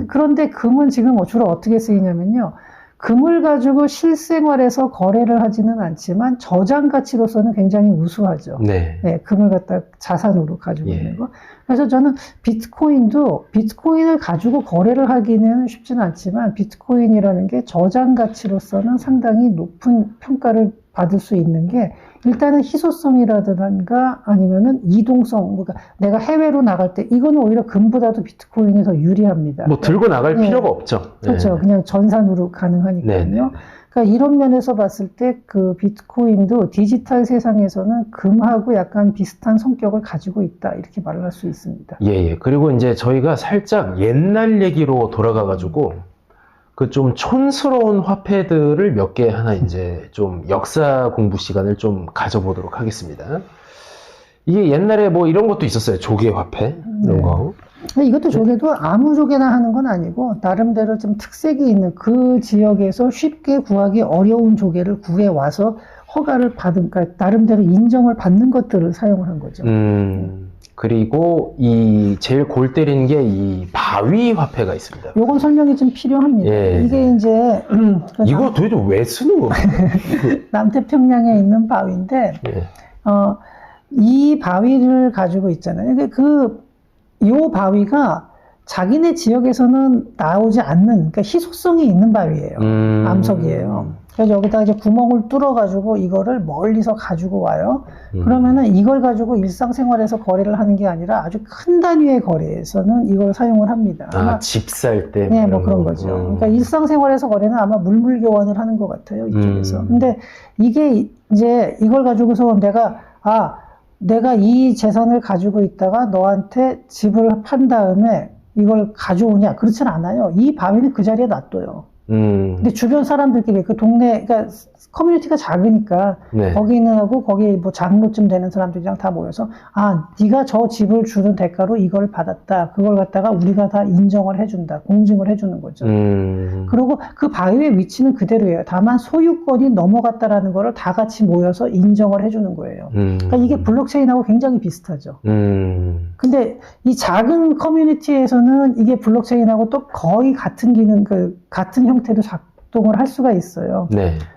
그런데 금은 지금 주로 어떻게 쓰이냐면요. 금을 가지고 실생활에서 거래를 하지는 않지만 저장 가치로서는 굉장히 우수하죠. 금을 갖다 자산으로 가지고 있는 거. 그래서 저는 비트코인을 가지고 거래를 하기는 쉽지는 않지만 비트코인이라는 게 저장 가치로서는 상당히 높은 평가를 받을 수 있는 게 일단은 희소성이라든가 아니면은 이동성, 그러니까 내가 해외로 나갈 때 이거는 오히려 금보다도 비트코인이 더 유리합니다. 뭐 들고 나갈 필요가 없죠. 그렇죠. 그냥 전산으로 가능하니까요. 그러니까 이런 면에서 봤을 때 그 비트코인도 디지털 세상에서는 금하고 약간 비슷한 성격을 가지고 있다 이렇게 말을 할 수 있습니다. 그리고 이제 저희가 살짝 옛날 얘기로 돌아가가지고 그 좀 촌스러운 화폐들을 몇 개 하나 이제 좀 역사 공부 시간을 좀 가져보도록 하겠습니다. 이게 옛날에 뭐 이런 것도 있었어요. 조개 화폐 이런 거. 이것도 조개도 아무 조개나 하는 건 아니고 나름대로 좀 특색이 있는 그 지역에서 쉽게 구하기 어려운 조개를 구해 와서 허가를 받은, 그러니까 나름대로 인정을 받는 것들을 사용을 한 거죠. 그리고 제일 골 때리는 게 이 바위 화폐가 있습니다. 요건 설명이 좀 필요합니다. 이게 이제 이거 도대체 왜 쓰는 거예요? 남태평양에 있는 바위인데 이 바위를 가지고 있잖아요. 요 바위가 자기네 지역에서는 나오지 않는, 그러니까 희소성이 있는 바위예요. 암석이에요. 그래서 여기다가 이제 구멍을 뚫어가지고 이거를 멀리서 가지고 와요. 그러면은 이걸 가지고 일상생활에서 거래를 하는 게 아니라 아주 큰 단위의 거래에서는 이걸 사용을 합니다. 집 살 때. 뭐 그런 거죠. 그러니까 일상생활에서 거래는 아마 물물교환을 하는 것 같아요. 이쪽에서. 근데 이게 이제 이걸 가지고서 내가 이 재산을 가지고 있다가 너한테 집을 판 다음에 이걸 가져오냐? 그렇진 않아요. 이 바위는 그 자리에 놔둬요. 근데 주변 사람들끼리 그 동네, 그러니까 커뮤니티가 작으니까 거기는 거기 뭐 장로쯤 되는 사람들이랑 다 모여서 네가 저 집을 주는 대가로 이걸 받았다. 그걸 갖다가 우리가 다 인정을 해준다. 공증을 해주는 거죠. 그리고 그 바위의 위치는 그대로예요. 다만 소유권이 넘어갔다라는 거를 다 같이 모여서 인정을 해주는 거예요. 그러니까 이게 블록체인하고 굉장히 비슷하죠. 근데 이 작은 커뮤니티에서는 이게 블록체인하고 또 거의 같은 기능, 같은 형태로 작동을 할 수가 있어요.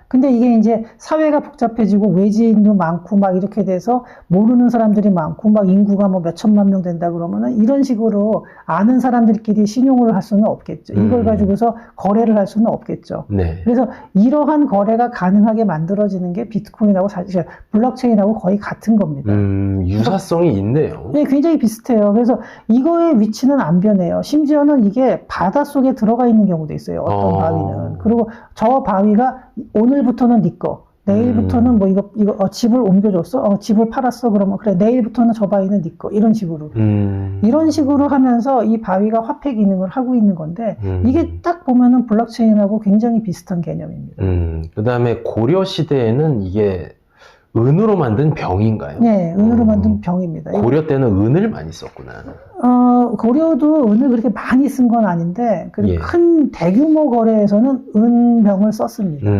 근데 이게 이제 사회가 복잡해지고 외지인도 많고 막 이렇게 돼서 모르는 사람들이 많고 막 인구가 뭐 몇천만 명 된다 그러면은 이런 식으로 아는 사람들끼리 신용을 할 수는 없겠죠. 이걸 가지고서 거래를 할 수는 없겠죠. 그래서 이러한 거래가 가능하게 만들어지는 게 비트코인하고 사실 블록체인하고 거의 같은 겁니다. 유사성이 있네요. 굉장히 비슷해요. 그래서 이거의 위치는 안 변해요. 심지어는 이게 바닷속에 들어가 있는 경우도 있어요. 어떤 바위는. 그리고 저 바위가 오늘부터는 네 거, 내일부터는 뭐 이거 집을 옮겨줬어? 집을 팔았어? 그러면 그래, 내일부터는 저 바위는 네 거. 이런 식으로. 이런 식으로 하면서 이 바위가 화폐 기능을 하고 있는 건데, 이게 딱 보면은 블록체인하고 굉장히 비슷한 개념입니다. 그 다음에 고려 시대에는 이게 은으로 만든 병인가요? 네, 은으로 만든 병입니다. 고려 때는 은을 많이 썼구나. 고려도 은을 그렇게 많이 쓴 건 아닌데, 예. 큰 대규모 거래에서는 은병을 썼습니다.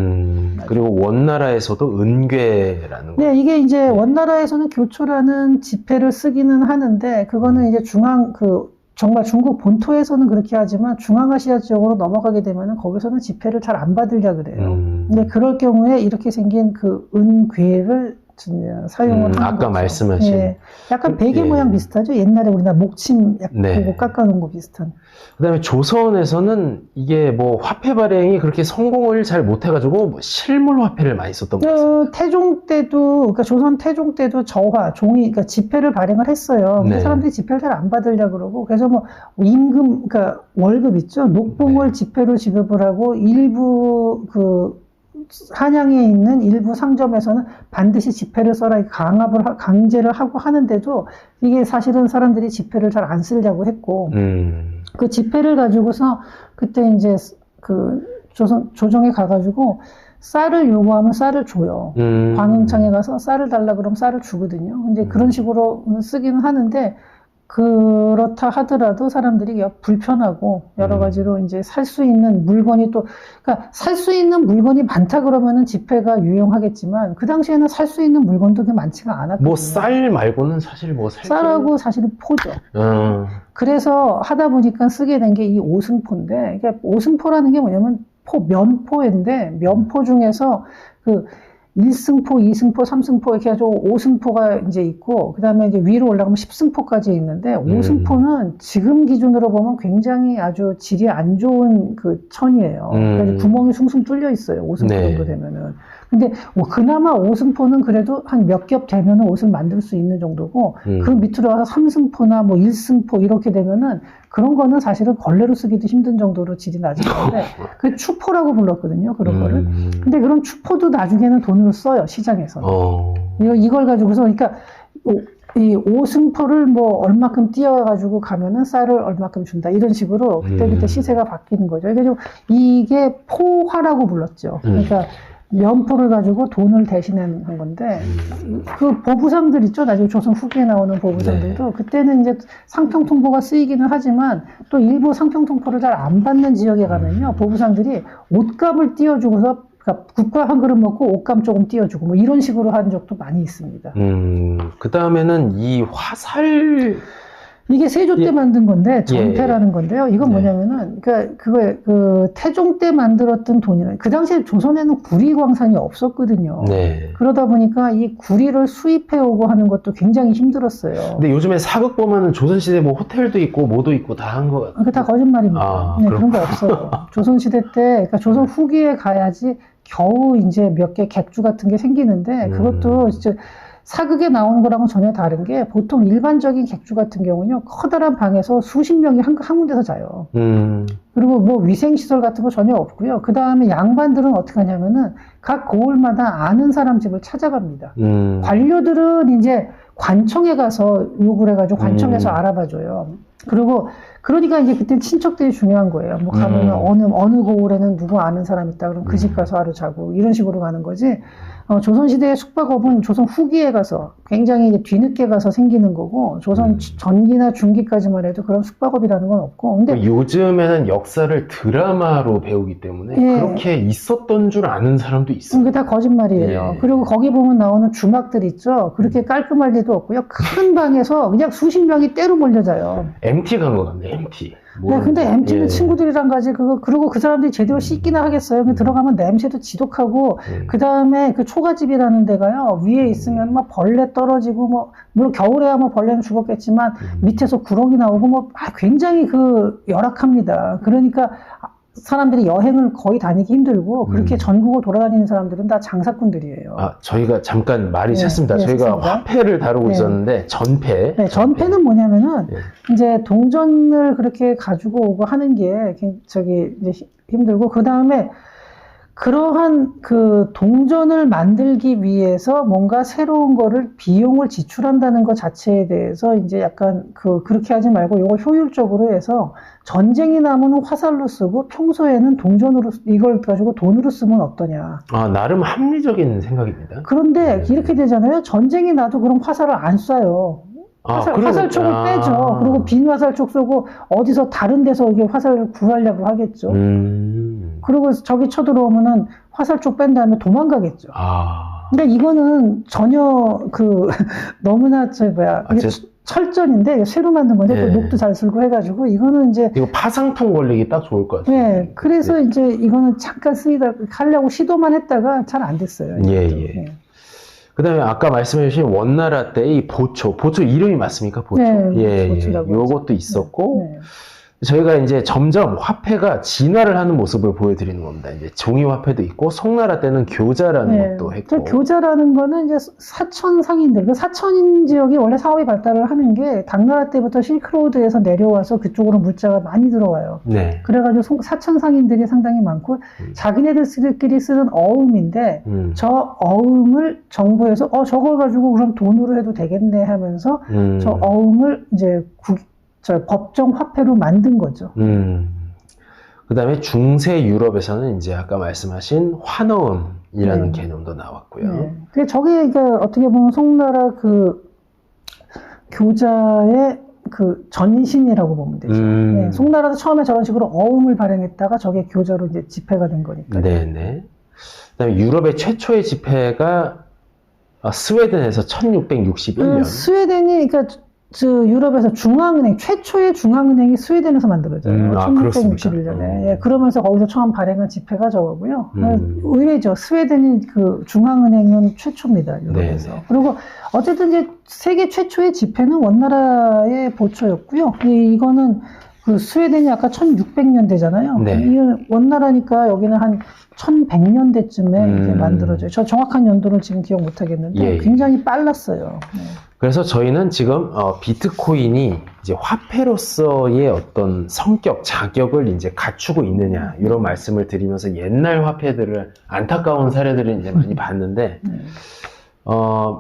그리고 원나라에서도 은괴라는 거. 네, 이게 이제 원나라에서는 교초라는 지폐를 쓰기는 하는데, 그거는 이제 정말 중국 본토에서는 그렇게 하지만 중앙아시아 지역으로 넘어가게 되면은 거기서는 지폐를 잘 안 받으려 그래요. 근데 그럴 경우에 이렇게 생긴 그 은괴를 사용을 하는 아까 거죠. 말씀하신. 예, 약간 베개 예. 모양 비슷하죠? 옛날에 우리나라 목침 약간 네. 보고 깎아놓은 거 비슷한. 그다음에 조선에서는 이게 뭐 화폐 발행이 그렇게 성공을 잘 못해가지고 뭐 실물 화폐를 많이 썼던 것 같습니다. 태종 때도, 그러니까 조선 태종 때도 그러니까 지폐를 발행을 했어요. 근데 네. 사람들이 지폐를 잘 안 받으려고 그러고, 그래서 뭐 그러니까 월급 있죠? 녹봉을 네. 지폐로 지급을 하고, 일부 한양에 있는 일부 상점에서는 반드시 지폐를 써라 강제를 하고 하는데도 이게 사실은 사람들이 지폐를 잘 안 쓰려고 했고, 그 지폐를 가지고서 그때 이제 조정에 가가지고 쌀을 요구하면 쌀을 줘요. 광흥창에 가서 쌀을 달라 그러면 쌀을 주거든요. 근데 그런 식으로 쓰기는 하는데, 그렇다 하더라도 사람들이 불편하고 여러 가지로 이제 살 수 있는 물건이 그러니까 살 수 있는 물건이 많다 그러면은 지폐가 유용하겠지만 그 당시에는 살 수 있는 물건도 그렇게 많지가 않았거든요. 뭐 쌀 말고는 사실 뭐 쌀하고 사실은 포죠. 그래서 하다 보니까 쓰게 된 게 이 오승포인데, 이게 오승포라는 게 뭐냐면 면포인데, 면포 중에서 1승포, 2승포, 3승포 이렇게 해가지고 5승포가 이제 있고, 그 다음에 이제 위로 올라가면 10승포까지 있는데, 5승포는 지금 기준으로 보면 굉장히 아주 질이 안 좋은 천이에요. 그래서 구멍이 숭숭 뚫려 있어요. 5승포 네. 정도 되면은. 근데 그나마 5승포는 그래도 한 몇 겹 되면은 옷을 만들 수 있는 정도고, 그 밑으로 와서 3승포나 뭐 1승포 이렇게 되면은 그런 거는 사실은 걸레로 쓰기도 힘든 정도로 질이 낮은 건데, 그 추포라고 불렀거든요, 그런 거를. 근데 그런 추포도 나중에는 돈으로 써요, 시장에서. 이걸 가지고서, 그러니까, 이 5승포를 뭐 얼마큼 띄워가지고 가면은 쌀을 얼마큼 준다. 이런 식으로 그때그때 시세가 바뀌는 거죠. 그래서 이게 포화라고 불렀죠. 그러니까, 면포를 가지고 돈을 대신한 건데, 그 보부상들 있죠? 나중에 조선 후기에 나오는 보부상들도, 네. 그때는 이제 상평통포가 쓰이기는 하지만, 또 일부 상평통포를 잘 안 받는 지역에 가면요, 보부상들이 옷값을 띄워주고서, 그러니까 국밥 한 그릇 먹고 옷감 조금 띄워주고, 뭐 이런 식으로 한 적도 많이 있습니다. 그 다음에는 이 화살, 이게 세조 때 만든 건데, 전패라는 건데요. 이건 네. 뭐냐면은, 태종 때 만들었던 돈이라, 그 당시에 조선에는 구리광산이 없었거든요. 네. 그러다 보니까 이 구리를 수입해오고 하는 것도 굉장히 힘들었어요. 근데 요즘에 사극 보면은 조선시대 뭐 호텔도 있고 뭐도 있고 다 한 거 같아요. 그게 다 거짓말입니다. 네, 그런 거 없어요. 조선시대 때, 그러니까 조선 후기에 가야지 겨우 이제 몇 개 객주 같은 게 생기는데, 그것도 진짜 사극에 나오는 거랑은 전혀 다른 게, 보통 일반적인 객주 같은 경우는요, 커다란 방에서 수십 명이 한 군데서 자요. 그리고 뭐 위생시설 같은 거 전혀 없고요. 그 다음에 양반들은 어떻게 하냐면은 각 고을마다 아는 사람 집을 찾아갑니다. 관료들은 이제 관청에 가서 요구를 해가지고 관청에서 알아봐줘요. 그리고 그러니까 이제 그때 친척들이 중요한 거예요. 뭐 가면은 어느 고을에는 누구 아는 사람 있다 그러면 그 집 가서 하루 자고 이런 식으로 가는 거지. 조선시대의 숙박업은 조선 후기에 가서 굉장히 이제 뒤늦게 가서 생기는 거고, 조선 전기나 중기까지만 해도 그런 숙박업이라는 건 없고. 근데 요즘에는 역사를 드라마로 배우기 때문에 예. 그렇게 있었던 줄 아는 사람도 있어요. 그게 다 거짓말이에요. 예. 그리고 거기 보면 나오는 주막들 있죠. 그렇게 깔끔할 리도 없고요. 큰 방에서 그냥 수십 명이 때로 몰려자요. MT 간 것 같네, MT. 네, 근데 MT는 예. 친구들이랑 가지, 그리고 그 사람들이 제대로 씻기나 하겠어요. 들어가면 냄새도 지독하고, 그 다음에 그 초가집이라는 데가요, 위에 있으면 막 벌레 떨어지고, 뭐, 물론 겨울에야 뭐 벌레는 죽었겠지만, 밑에서 구렁이 나오고, 뭐, 굉장히 열악합니다. 그러니까, 사람들이 여행을 거의 다니기 힘들고, 그렇게 전국을 돌아다니는 사람들은 다 장사꾼들이에요. 저희가 잠깐 말이 샜습니다. 네, 저희가 샜습니다. 화폐를 다루고 있었는데, 전패. 네, 전패는 뭐냐면은, 이제 동전을 그렇게 가지고 오고 하는 게 이제 힘들고, 그 다음에 그러한 그 동전을 만들기 위해서 뭔가 새로운 거를 비용을 지출한다는 것 자체에 대해서 이제 약간 그렇게 하지 말고 이걸 효율적으로 해서 전쟁이 나면 화살로 쓰고 평소에는 동전으로 이걸 가지고 돈으로 쓰면 어떠냐. 아, 나름 합리적인 생각입니다. 그런데 이렇게 되잖아요. 전쟁이 나도 그럼 화살을 안 쏴요. 화살촉을 빼죠. 그리고 빈 화살촉 쏘고 어디서 다른 데서 이게 화살을 구하려고 하겠죠. 그리고 적이 쳐들어오면은 화살촉 뺀 다음에 도망가겠죠. 근데 이거는 전혀 너무나 이게 철전인데 새로 만든 건데 또 녹도 잘 쓸고 해가지고 이거는 이제 이거 파상풍 걸리기 딱 좋을 것 같아요. 네, 그래서 이제 이거는 잠깐 쓰이다 하려고 시도만 했다가 잘 안 됐어요. 그 다음에 아까 말씀해 주신 원나라 때 이 보초 이름이 맞습니까? 보초. 요것도 있었고, 저희가 이제 점점 화폐가 진화를 하는 모습을 보여드리는 겁니다. 이제 종이 화폐도 있고, 송나라 때는 교자라는 것도 했고. 교자라는 거는 이제 사천 상인들, 사천 지역이 원래 사업이 발달을 하는 게 당나라 때부터 실크로드에서 내려와서 그쪽으로 물자가 많이 들어와요. 그래가지고 사천 상인들이 상당히 많고, 자기네들끼리 쓰는 어음인데, 저 어음을 정부에서, 저걸 가지고 그럼 돈으로 해도 되겠네 하면서, 저 어음을 이제 법정 화폐로 만든 거죠. 그 다음에 중세 유럽에서는 이제 아까 말씀하신 환어음이라는 개념도 나왔고요. 저게 어떻게 보면 송나라 교자의 전신이라고 보면 되죠. 송나라도 처음에 저런 식으로 어음을 발행했다가 저게 교자로 이제 집회가 된 거니까. 그 다음에 유럽의 최초의 집회가 스웨덴에서 1661년. 스웨덴이 유럽에서 최초의 중앙은행이 스웨덴에서 만들어져요. 1661년에. 그러면서 거기서 처음 발행한 지폐가 저거고요. 의외죠. 스웨덴이 중앙은행은 최초입니다. 유럽에서. 그리고 어쨌든 이제 세계 최초의 지폐는 원나라의 보초였고요. 이거는 스웨덴이 아까 1600년대잖아요. 이 원나라니까 여기는 한 1100년대쯤에 이제 만들어져요. 저 정확한 연도를 지금 기억 못 하겠는데 굉장히 빨랐어요. 그래서 저희는 지금 비트코인이 이제 화폐로서의 어떤 성격, 자격을 이제 갖추고 있느냐 이런 말씀을 드리면서 옛날 화폐들을 안타까운 사례들을 이제 많이 봤는데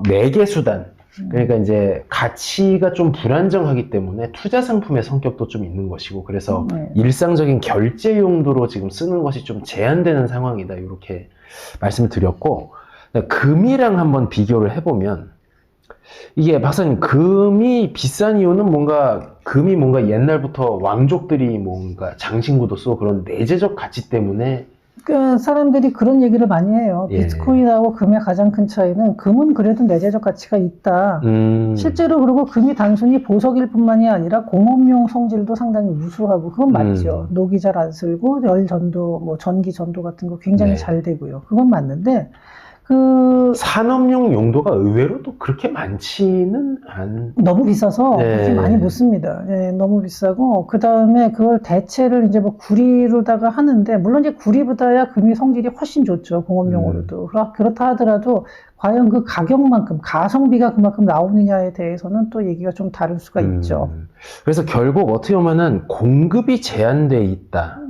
매개 수단 그러니까 이제 가치가 좀 불안정하기 때문에 투자 상품의 성격도 좀 있는 것이고 그래서 일상적인 결제 용도로 지금 쓰는 것이 좀 제한되는 상황이다 이렇게 말씀을 드렸고 금이랑 한번 비교를 해보면 이게 박사님 금이 비싼 이유는 금이 뭔가 옛날부터 왕족들이 뭔가 장신구도 쓰고 그런 내재적 가치 때문에 사람들이 그런 얘기를 많이 해요. 비트코인하고 금의 가장 큰 차이는 금은 그래도 내재적 가치가 있다. 실제로 그리고 금이 단순히 보석일 뿐만이 아니라 공업용 성질도 상당히 우수하고 그건 맞죠. 녹이 잘 안 쓸고 열 전도, 전기 전도 같은 거 굉장히 잘 되고요. 그건 맞는데 산업용 용도가 의외로 또 그렇게 많지는 너무 비싸서 그렇게 많이 못 씁니다. 너무 비싸고 그 다음에 그걸 대체를 이제 구리로다가 하는데 물론 이제 구리보다야 금이 성질이 훨씬 좋죠. 공업용으로도. 그렇다 하더라도 과연 그 가격만큼 가성비가 그만큼 나오느냐에 대해서는 또 얘기가 좀 다를 수가 있죠. 그래서 결국 어떻게 보면은 공급이 제한돼 있다.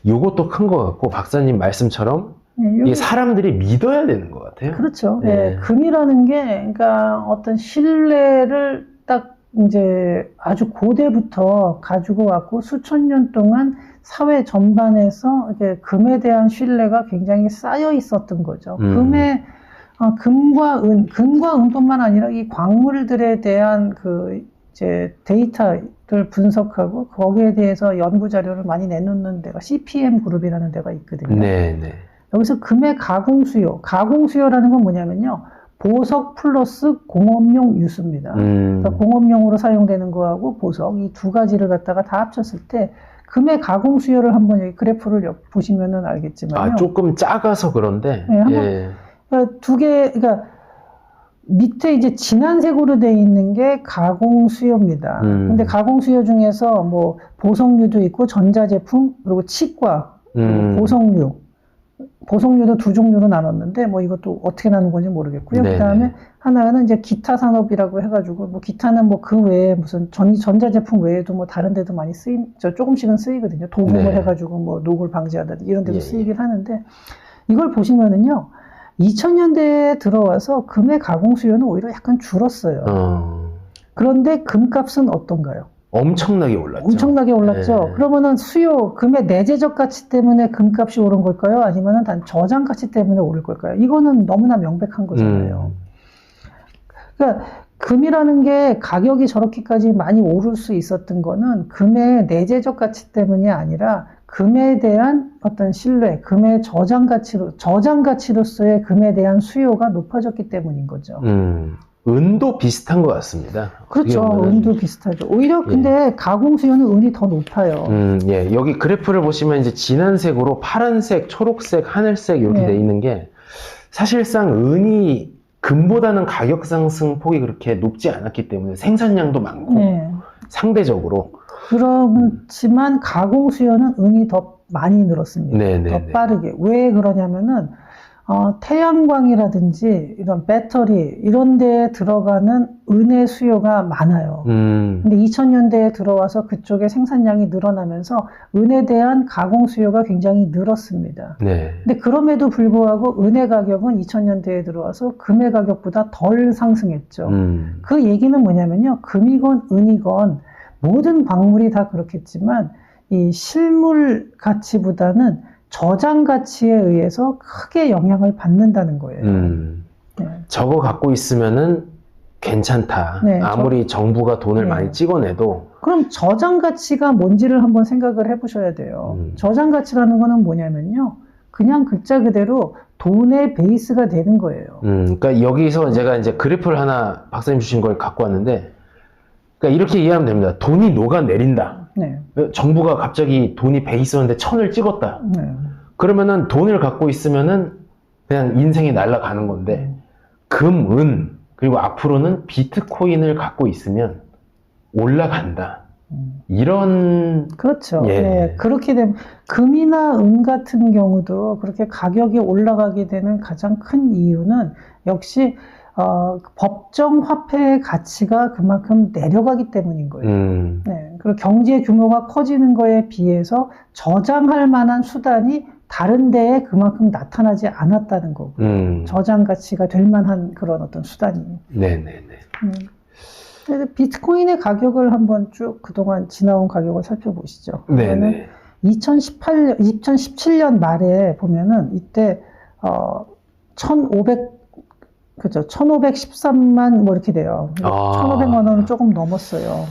요것도 큰 것 같고 박사님 말씀처럼 이게 사람들이 믿어야 되는 것 같아요. 그렇죠. 금이라는 게, 그러니까 어떤 신뢰를 딱 이제 아주 고대부터 가지고 왔고 수천 년 동안 사회 전반에서 이렇게 금에 대한 신뢰가 굉장히 쌓여 있었던 거죠. 금과 은뿐만 아니라 이 광물들에 대한 이제 데이터를 분석하고 거기에 대해서 연구 자료를 많이 내놓는 데가 CPM 그룹이라는 데가 있거든요. 여기서 금의 가공수요라는 건 뭐냐면요. 보석 플러스 공업용 유수입니다. 그러니까 공업용으로 사용되는 거하고 보석, 이 두 가지를 갖다가 다 합쳤을 때 금의 가공수요를 한번 여기 그래프를 보시면은 알겠지만요. 조금 작아서 그런데. 그러니까 그러니까 밑에 이제 진한색으로 되어 있는 게 가공수요입니다. 근데 가공수요 중에서 보석류도 있고 전자제품, 그리고 치과, 보석류, 보석류도 두 종류로 나눴는데 뭐 이것도 어떻게 나눈 건지 모르겠고요. 네네. 그다음에 하나는 이제 기타 산업이라고 해가지고 뭐 기타는 뭐 그 외에 무슨 전자제품 외에도 뭐 다른 데도 많이 조금씩은 쓰이거든요. 도금을 네. 해가지고 뭐 녹을 방지하다 이런 데도 예, 쓰이긴 하는데 이걸 보시면은요. 2000년대에 들어와서 금의 가공 수요는 오히려 약간 줄었어요. 그런데 금값은 어떤가요? 엄청나게 올랐죠. 엄청나게 올랐죠. 네. 그러면은 금의 내재적 가치 때문에 금값이 오른 걸까요? 아니면은 단 저장 가치 때문에 오를 걸까요? 이거는 너무나 명백한 거잖아요. 그러니까 금이라는 게 가격이 저렇게까지 많이 오를 수 있었던 거는 금의 내재적 가치 때문이 아니라 금에 대한 어떤 신뢰, 금의 저장 가치로서의 금에 대한 수요가 높아졌기 때문인 거죠. 은도 비슷한 것 같습니다. 그렇죠. 은도 비슷하죠. 오히려 근데 가공 수요는 은이 더 높아요. 예. 여기 그래프를 보시면 이제 진한 색으로 파란색, 초록색, 하늘색 이렇게 돼 있는 게 사실상 은이 금보다는 가격 상승 폭이 그렇게 높지 않았기 때문에 생산량도 많고 상대적으로 그렇지만 가공 수요는 은이 더 많이 늘었습니다. 더 빠르게. 왜 그러냐면은 태양광이라든지 이런 배터리 이런 데에 들어가는 은의 수요가 많아요. 근데 2000년대에 들어와서 그쪽에 생산량이 늘어나면서 은에 대한 가공 수요가 굉장히 늘었습니다. 근데 그럼에도 불구하고 은의 가격은 2000년대에 들어와서 금의 가격보다 덜 상승했죠. 그 얘기는 뭐냐면요. 금이건 은이건 모든 광물이 다 그렇겠지만 이 실물 가치보다는 저장 가치에 의해서 크게 영향을 받는다는 거예요. 저거 갖고 있으면은 괜찮다. 아무리 정부가 돈을 많이 찍어내도. 그럼 저장 가치가 뭔지를 한번 생각을 해보셔야 돼요. 저장 가치라는 거는 뭐냐면요. 그냥 글자 그대로 돈의 베이스가 되는 거예요. 그러니까 여기서 제가 이제 그래프를 하나 박사님 주신 걸 갖고 왔는데, 그러니까 이렇게 이해하면 됩니다. 돈이 녹아내린다. 정부가 갑자기 돈이 배 있었는데 1000을 찍었다. 그러면은 돈을 갖고 있으면은 그냥 인생이 날아가는 건데, 금, 은, 그리고 앞으로는 비트코인을 갖고 있으면 올라간다. 이런. 그렇죠. 그렇게 되면 금이나 은 같은 경우도 그렇게 가격이 올라가게 되는 가장 큰 이유는 역시 법정 화폐의 가치가 그만큼 내려가기 때문인 거예요. 그리고 경제 규모가 커지는 거에 비해서 저장할 만한 수단이 다른 데에 그만큼 나타나지 않았다는 거고 저장 가치가 될 만한 그런 어떤 수단이. 그래서 비트코인의 가격을 한번 쭉 그동안 지나온 가격을 살펴보시죠. 2017년 말에 보면은 이때 1513만 뭐 이렇게 돼요. 1500만 원은 조금 넘었어요.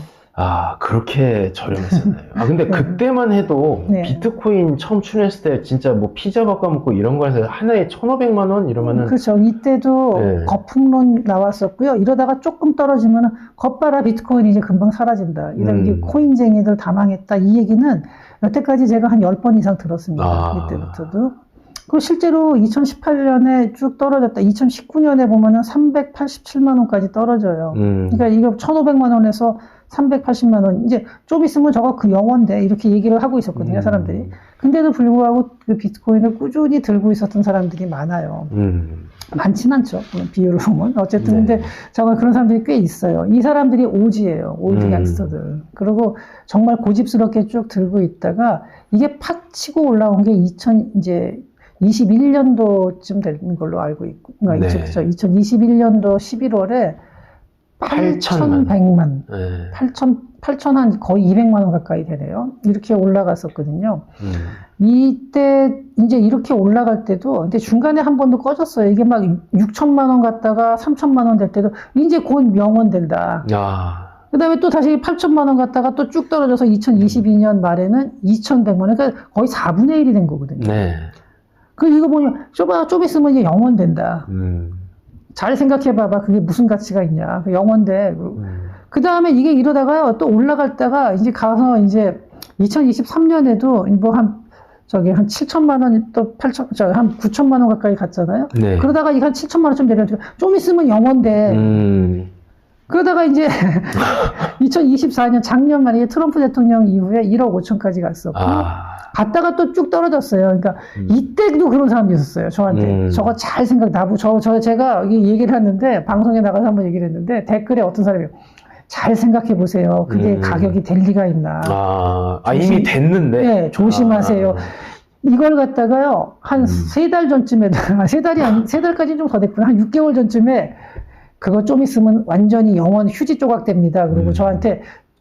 그렇게 저렴했었나요? 근데 그때만 해도 비트코인 처음 출연했을 때 진짜 뭐 피자 바꿔 먹고 이런 거 해서 하나에 1500만 원 이러면은. 그렇죠. 이때도 거품론 나왔었고요. 이러다가 조금 떨어지면은 겉봐라 비트코인이 이제 금방 사라진다. 이런 코인쟁이들 다 망했다. 이 얘기는 여태까지 제가 한 10번 이상 들었습니다. 이때부터도. 그리고 실제로 2018년에 쭉 떨어졌다. 2019년에 보면은 387만 원까지 떨어져요. 그러니까 이거 1,500만 원에서 380만 원. 이제 좀 있으면 저거 그 영원대 이렇게 얘기를 하고 있었거든요, 사람들이. 근데도 불구하고 그 비트코인을 꾸준히 들고 있었던 사람들이 많아요. 많진 않죠. 비율을 보면. 어쨌든 근데 정말 그런 사람들이 꽤 있어요. 이 사람들이 오지예요. 올드 갱스터들. 그리고 정말 고집스럽게 쭉 들고 있다가 이게 팍 치고 올라온 게 2021년도쯤 되는 걸로 알고 있고, 그러니까 2021년도 11월에 8,100만, 8천 한 거의 200만 원 가까이 되네요. 이렇게 올라갔었거든요. 이때 이제 이렇게 올라갈 때도 근데 중간에 한 번도 꺼졌어요. 이게 막 6천만 원 갔다가 3천만 원 될 때도 이제 곧 명언된다. 그 다음에 또 다시 8천만 원 갔다가 또 쭉 떨어져서 2022년 말에는 2,100만 원. 그러니까 거의 4분의 1이 된 거거든요. 그 이거 보면 좀 있으면 이제 영원된다. 잘 생각해봐봐. 그게 무슨 가치가 있냐. 영원돼. 그 다음에 이게 이러다가요 또 올라갔다가 이제 가서 이제 2023년에도 뭐 한 7천만 원 또 한 9천만 원 가까이 갔잖아요. 그러다가 이게 한 7천만 원쯤 내려가지고 좀 있으면 영원돼. 그러다가 이제 2024년 작년 말에 트럼프 대통령 이후에 1억 5천까지 갔었고 갔다가 또 쭉 떨어졌어요. 그러니까 이때도 그런 사람이 있었어요. 저한테. 저거 잘 제가 얘기를 했는데 방송에 나가서 한번 얘기를 했는데 댓글에 어떤 사람이 잘 생각해 보세요. 그게 가격이 될 리가 있나. 이미 됐는데. 네, 조심하세요. 이걸 갖다가요, 한 3달 전쯤에, 3달까지는 좀 더 됐구나. 한 6개월 전쯤에, 그거 좀 있으면 완전히 영원 휴지 조각 됩니다. 그리고 저한테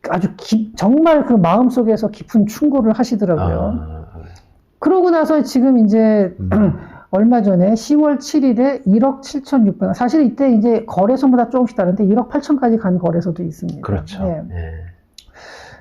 아주 정말 그 마음속에서 깊은 충고를 하시더라고요. 그러고 나서 지금 이제, 얼마 전에 10월 7일에 1억 7,600원. 사실 이때 이제 거래소마다 조금씩 다른데 1억 8천까지 간 거래소도 있습니다. 그렇죠. 네.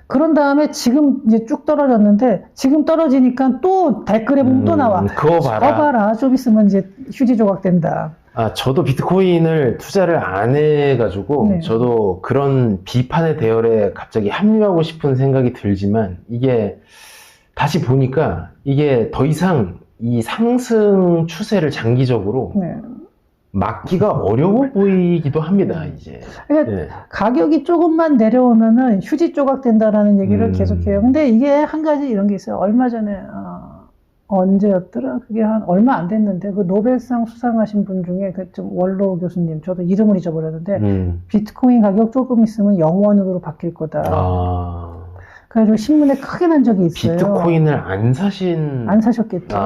그런 다음에 지금 이제 쭉 떨어졌는데 지금 떨어지니까 또 댓글에 보면 또 나와. 그거 봐라. 좀 있으면 이제 휴지 조각 된다. 저도 비트코인을 투자를 안 해가지고 네. 저도 그런 비판의 대열에 갑자기 합류하고 싶은 생각이 들지만 이게 다시 보니까 이게 더 이상 이 상승 추세를 장기적으로 막기가 어려워 보이기도 합니다, 이제. 그러니까 가격이 조금만 내려오면은 휴지 조각 된다라는 얘기를 계속해요. 근데 이게 한 가지 이런 게 있어요. 얼마 전에, 언제였더라? 그게 얼마 안 됐는데, 그 노벨상 수상하신 분 중에 좀 원로 교수님, 저도 이름을 잊어버렸는데, 비트코인 가격 조금 있으면 0원으로 바뀔 거다. 그래가지고 신문에 크게 난 적이 있어요. 비트코인을 안 사셨겠죠.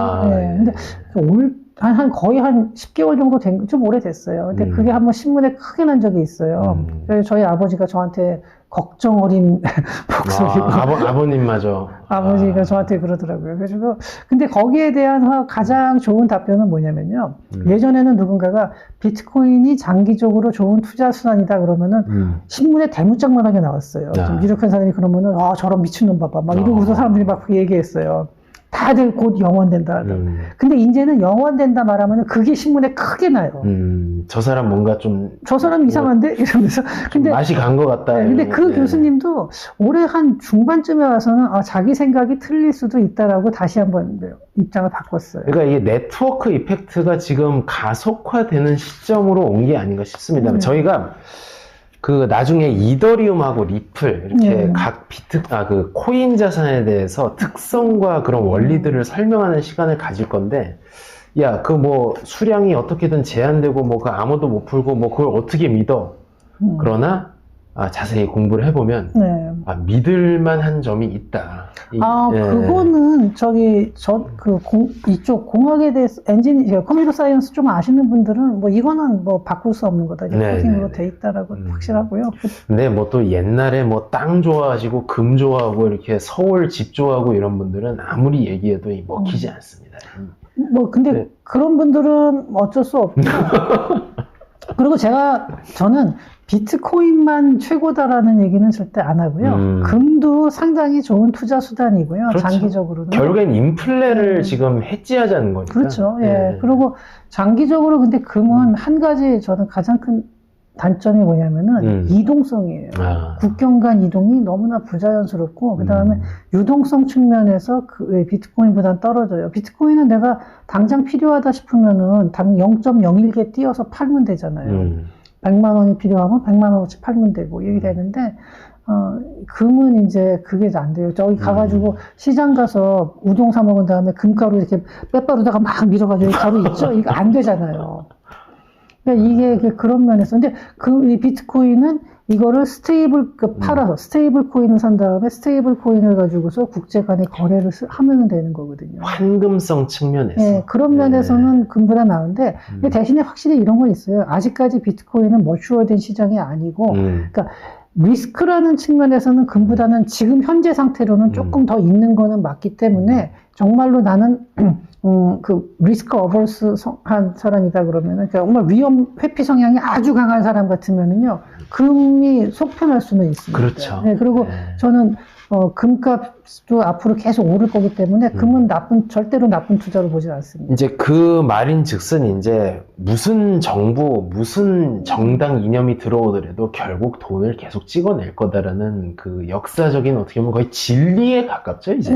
근데 거의 한 10개월 정도 좀 오래됐어요. 근데 그게 한번 신문에 크게 난 적이 있어요. 그래서 저희 아버지가 저한테 걱정 어린 목소리로. 아버님마저. 아버지가 저한테 그러더라고요. 그래가지고, 근데 거기에 대한 가장 좋은 답변은 뭐냐면요. 예전에는 누군가가 비트코인이 장기적으로 좋은 투자 수단이다 그러면은 신문에 대문짝만하게 나왔어요. 좀 유력한 사람이 그러면은, 저런 미친놈 봐봐. 막 이러고서 사람들이 막 그 얘기했어요. 다들 곧 영원된다. 근데 이제는 영원된다 말하면 그게 신문에 크게 나요. 저 사람 뭔가 저 사람 이상한데? 이러면서. 근데 맛이 간 것 같다. 근데 그 교수님도 올해 한 중반쯤에 와서는 자기 생각이 틀릴 수도 있다라고 다시 한번 입장을 바꿨어요. 그러니까 이게 네트워크 이펙트가 지금 가속화되는 시점으로 온 게 아닌가 싶습니다. 저희가 나중에 이더리움하고 리플, 이렇게 각 그 코인 자산에 대해서 특성과 그런 원리들을 설명하는 시간을 가질 건데, 수량이 어떻게든 제한되고, 아무도 못 풀고, 그걸 어떻게 믿어? 그러나, 자세히 공부를 해보면, 믿을만한 점이 있다. 그거는, 이쪽 공학에 대해서, 컴퓨터 사이언스 좀 아시는 분들은, 이거는 바꿀 수 없는 거다. 코딩으로 돼 있다라고 확실하고요. 근데 또 옛날에 땅 좋아하시고, 금 좋아하고, 이렇게 서울 집 좋아하고 이런 분들은 아무리 얘기해도 먹히지 않습니다. 근데 그런 분들은 어쩔 수 없고. 그리고 저는 비트코인만 최고다라는 얘기는 절대 안 하고요. 금도 상당히 좋은 투자 수단이고요. 그렇죠. 장기적으로는. 결국엔 인플레를 지금 해지하자는 거니까. 그렇죠. 그리고 장기적으로 근데 금은 한 가지 저는 가장 큰 단점이 뭐냐면은 이동성이에요. 국경 간 이동이 너무나 부자연스럽고 그 다음에 유동성 측면에서 비트코인보다는 떨어져요. 비트코인은 내가 당장 필요하다 싶으면은 당 0.01개 띄어서 팔면 되잖아요. 100만 원이 필요하면 100만 원어치 팔면 되고 이렇게 되는데 금은 이제 그게 안 돼요. 저기 가가지고 시장 가서 우동 사 먹은 다음에 금가루 이렇게 빼바로다가 막 밀어가지고 가루 있죠? 이거 안 되잖아요. 그러니까 이게 그런 면에서. 근데 이 비트코인은 이거를 팔아서 스테이블 코인을 산 다음에 스테이블 코인을 가지고서 국제 간의 거래를 하면 되는 거거든요. 환금성 측면에서. 그런 면에서는 금보다 나은데 대신에 확실히 이런 건 있어요. 아직까지 비트코인은 머추어된 시장이 아니고, 그러니까 리스크라는 측면에서는 금보다는 지금 현재 상태로는 조금 더 있는 거는 맞기 때문에 정말로 나는 리스크 어버스 한 사람이다 그러면은, 정말 회피 성향이 아주 강한 사람 같으면은요, 금이 속편할 수는 있습니다. 그렇죠. 그리고 저는, 금값도 앞으로 계속 오를 거기 때문에 금은 절대로 나쁜 투자로 보지 않습니다. 이제 그 말인 즉슨 이제 무슨 정부, 무슨 정당 이념이 들어오더라도 결국 돈을 계속 찍어낼 거다라는 그 역사적인 어떻게 보면 거의 진리에 가깝죠, 이제.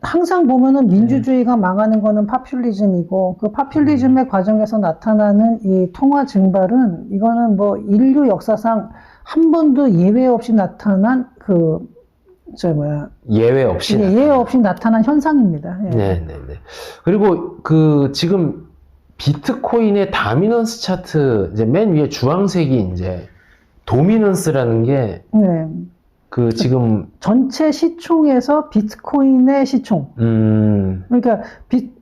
항상 보면은 민주주의가 망하는 거는 파퓰리즘이고 그 파퓰리즘의 과정에서 나타나는 이 통화 증발은 이거는 인류 역사상 한 번도 예외 없이 나타난 예외 없이 예외 없이 나타난 현상입니다. 예. 네네네. 그리고 지금 비트코인의 다미넌스 차트 이제 맨 위에 주황색이 이제 도미넌스라는 게 네. 지금 전체 시총에서 비트코인의 시총. 그러니까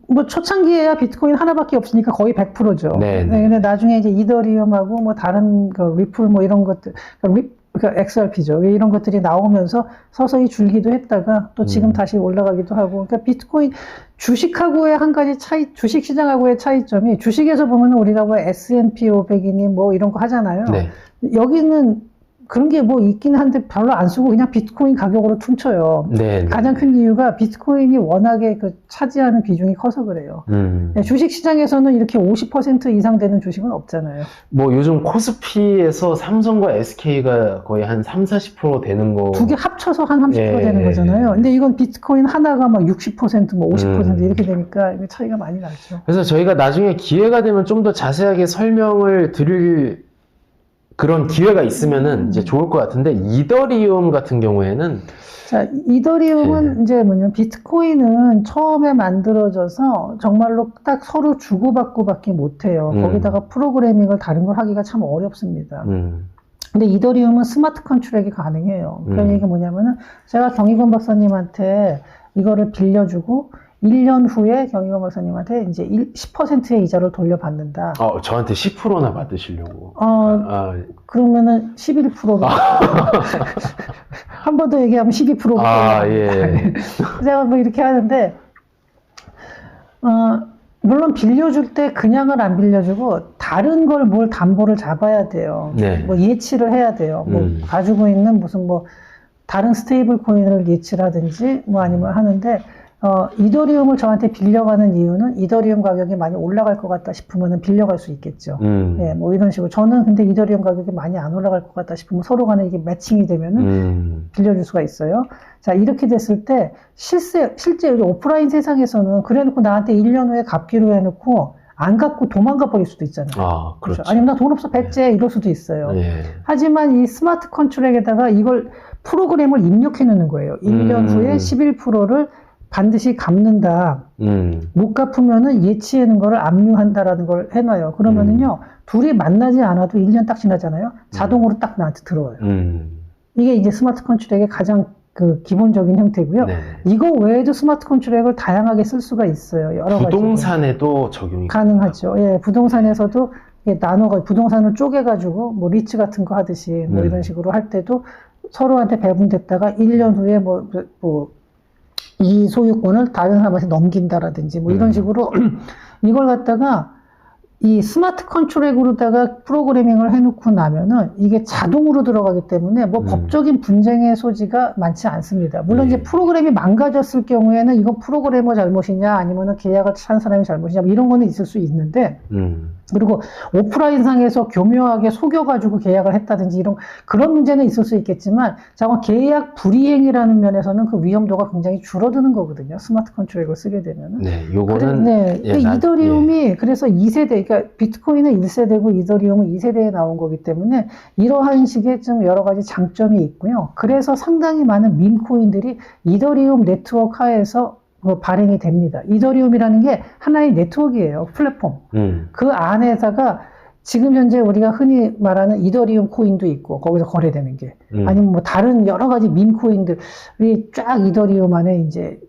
뭐 초창기에야 비트코인 하나밖에 없으니까 거의 100%죠. 네. 근데 나중에 이제 이더리움하고 뭐 다른 리플 뭐 이런 것들, 그러니까 XRP죠. 이런 것들이 나오면서 서서히 줄기도 했다가 또 지금 다시 올라가기도 하고. 그러니까 비트코인 주식하고의 한 가지 주식 시장하고의 차이점이 주식에서 보면 우리가 뭐 S&P 500이니 뭐 이런 거 하잖아요. 네. 여기는 그런 게 뭐 있긴 한데 별로 안 쓰고 그냥 비트코인 가격으로 퉁쳐요. 네. 가장 큰 이유가 비트코인이 워낙에 차지하는 비중이 커서 그래요. 주식 시장에서는 이렇게 50% 이상 되는 주식은 없잖아요. 뭐 요즘 코스피에서 삼성과 SK가 거의 한 30-40% 되는 거. 두 개 합쳐서 한 30% 되는 거잖아요. 근데 이건 비트코인 하나가 막 60%, 뭐 50% 이렇게 되니까 차이가 많이 나죠. 그래서 저희가 나중에 기회가 되면 좀 더 자세하게 설명을 드릴 그런 기회가 있으면은 이제 좋을 것 같은데, 이더리움 같은 경우에는 자, 이더리움은 이제 비트코인은 처음에 만들어져서 정말로 딱 서로 주고받고밖에 못해요. 거기다가 프로그래밍을 다른 걸 하기가 참 어렵습니다. 근데 이더리움은 스마트 컨트랙이 가능해요. 그런 얘기가 뭐냐면은 제가 경희건 박사님한테 이거를 빌려주고 1년 후에 경희건 박사님한테 이제 10%의 이자를 돌려받는다. 저한테 10%나 받으시려고. 그러면은 11%로. 한 번 더 얘기하면 12%로. 예. 제가 뭐 이렇게 하는데, 물론 빌려줄 때 그냥을 안 빌려주고, 다른 걸 뭘 담보를 잡아야 돼요. 네. 뭐 예치를 해야 돼요. 뭐 가지고 있는 무슨 다른 스테이블 코인을 예치를 하든지, 뭐 아니면 하는데, 이더리움을 저한테 빌려가는 이유는 이더리움 가격이 많이 올라갈 것 같다 싶으면 빌려갈 수 있겠죠. 예, 뭐 이런 식으로. 저는 근데 이더리움 가격이 많이 안 올라갈 것 같다 싶으면 서로 간에 이게 매칭이 되면은 빌려줄 수가 있어요. 자, 이렇게 됐을 때 실제 오프라인 세상에서는 그래 놓고 나한테 1년 후에 갚기로 해 놓고 안 갚고 도망가 버릴 수도 있잖아요. 그렇죠. 아니면 나 돈 없어 배째 이럴 수도 있어요. 하지만 이 스마트 컨트랙에다가 이걸 프로그램을 입력해 놓는 거예요. 1년 후에 11%를 반드시 갚는다. 못 갚으면은 예치하는 거를 압류한다라는 걸 해놔요. 그러면은요, 둘이 만나지 않아도 1년 딱 지나잖아요. 자동으로 딱 나한테 들어와요. 이게 이제 스마트 컨트랙의 가장 기본적인 형태고요. 네. 이거 외에도 스마트 컨트랙을 다양하게 쓸 수가 있어요. 여러 가지. 부동산에도 적용이 가능하죠. 예, 부동산에서도 부동산을 쪼개가지고 뭐 리츠 같은 거 하듯이 뭐 이런 식으로 할 때도 서로한테 배분됐다가 1년 후에 이 소유권을 다른 사람한테 넘긴다라든지 뭐 이런 식으로 이걸 갖다가 이 스마트 컨트랙으로다가 프로그래밍을 해놓고 나면은 이게 자동으로 들어가기 때문에 뭐 법적인 분쟁의 소지가 많지 않습니다. 물론 이제 프로그램이 망가졌을 경우에는 이건 프로그래머 잘못이냐 아니면은 계약을 한 사람이 잘못이냐 뭐 이런 거는 있을 수 있는데 그리고 오프라인 상에서 교묘하게 속여가지고 계약을 했다든지 그런 문제는 있을 수 있겠지만 자꾸 계약 불이행이라는 면에서는 그 위험도가 굉장히 줄어드는 거거든요. 스마트 컨트랙을 쓰게 되면은. 네, 요거는 이더리움이 그래서 2세대 그러니까 비트코인은 1세대고 이더리움은 2세대에 나온 거기 때문에 이러한 식의 좀 여러 가지 장점이 있고요. 그래서 상당히 많은 밈코인들이 이더리움 네트워크 하에서 발행이 됩니다. 이더리움이라는 게 하나의 네트워크예요. 플랫폼. 그 안에다가 지금 현재 우리가 흔히 말하는 이더리움 코인도 있고 거기서 거래되는 게 아니면 뭐 다른 여러 가지 밈 코인들이 쫙 이더리움 안에 이제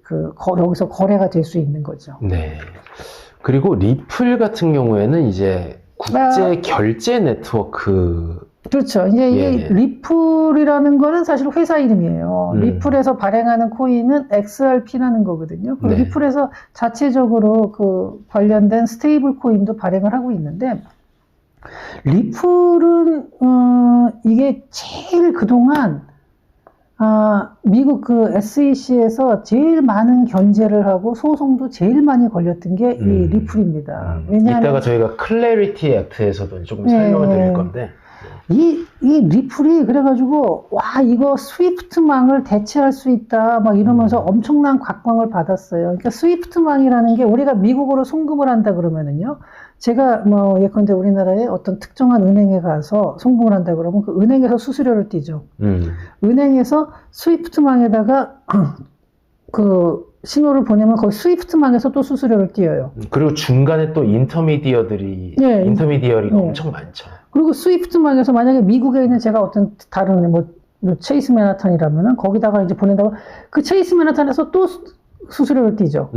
여기서 거래가 될 수 있는 거죠. 네. 그리고 리플 같은 경우에는 이제 국제 결제 네트워크. 그렇죠. 이제 이 리플이라는 거는 사실 회사 이름이에요. 리플에서 발행하는 코인은 XRP라는 거거든요. 네. 리플에서 자체적으로 관련된 스테이블 코인도 발행을 하고 있는데 리플은 이게 제일 그동안 미국 SEC에서 제일 많은 견제를 하고 소송도 제일 많이 걸렸던 게 이 리플입니다. 왜냐하면 이따가 저희가 클래리티 액트에서도 조금 설명을 드릴 건데 이 리플이 그래가지고 이거 스위프트망을 대체할 수 있다 막 이러면서 엄청난 각광을 받았어요. 그러니까 스위프트망이라는 게 우리가 미국으로 송금을 한다 그러면은요 제가 뭐 예컨대 우리나라의 어떤 특정한 은행에 가서 송금을 한다 그러면 그 은행에서 수수료를 떼죠. 은행에서 스위프트망에다가 그 신호를 보내면 거기 스위프트망에서 또 수수료를 띄어요. 그리고 중간에 또 인터미디어리가 엄청 많죠. 그리고 스위프트망에서 만약에 미국에 있는 제가 어떤 다른 뭐 체이스 맨하탄이라면은 거기다가 이제 보낸다고 그 체이스 맨하탄에서 또 수수료를 띄죠.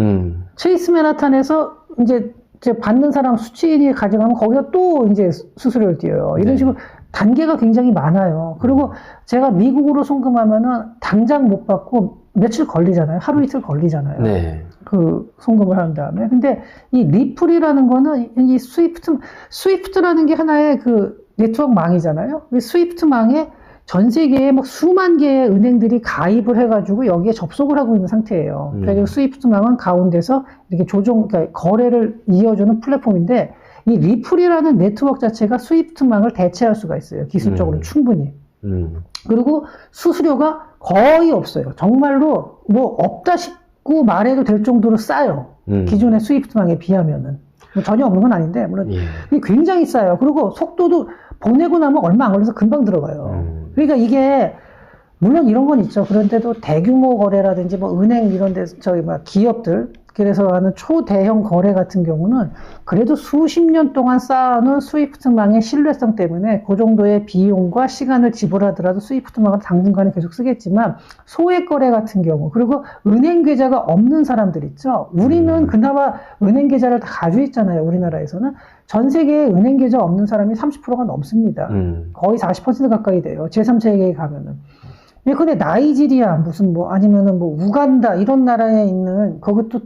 체이스 맨하탄에서 이제 받는 사람 수취인이 가져가면 거기서 또 이제 수수료를 띄어요. 이런 식으로 단계가 굉장히 많아요. 그리고 제가 미국으로 송금하면은 당장 못 받고 며칠 걸리잖아요. 하루 이틀 걸리잖아요. 네. 그 송금을 한 다음에. 근데 이 리플이라는 거는 이 스위프트라는 게 하나의 그 네트워크망이잖아요. 이 스위프트망에 전 세계에 막 수만 개의 은행들이 가입을 해가지고 여기에 접속을 하고 있는 상태예요. 그래서 스위프트망은 가운데서 이렇게 그러니까 거래를 이어주는 플랫폼인데 이 리플이라는 네트워크 자체가 스위프트망을 대체할 수가 있어요. 기술적으로 충분히. 그리고 수수료가 거의 없어요. 정말로 뭐 없다 싶고 말해도 될 정도로 싸요. 기존의 스위프트망에 비하면은. 뭐 전혀 없는 건 아닌데 물론 굉장히 싸요. 그리고 속도도 보내고 나면 얼마 안 걸려서 금방 들어가요. 그러니까 이게 물론 이런 건 있죠. 그런데도 대규모 거래라든지 뭐 은행 이런 데 저기 막 기업들 그래서 하는 초대형 거래 같은 경우는 그래도 수십 년 동안 쌓아놓은 스위프트망의 신뢰성 때문에 그 정도의 비용과 시간을 지불하더라도 스위프트망을 당분간은 계속 쓰겠지만 소액 거래 같은 경우 그리고 은행 계좌가 없는 사람들 있죠. 우리는 그나마 은행 계좌를 다 가지고 있잖아요. 우리나라에서는 전 세계에 은행 계좌 없는 사람이 30%가 넘습니다. 거의 40% 가까이 돼요. 제3세계에 가면은. 근데 나이지리아 무슨 뭐 아니면은 뭐 우간다 이런 나라에 있는 그것도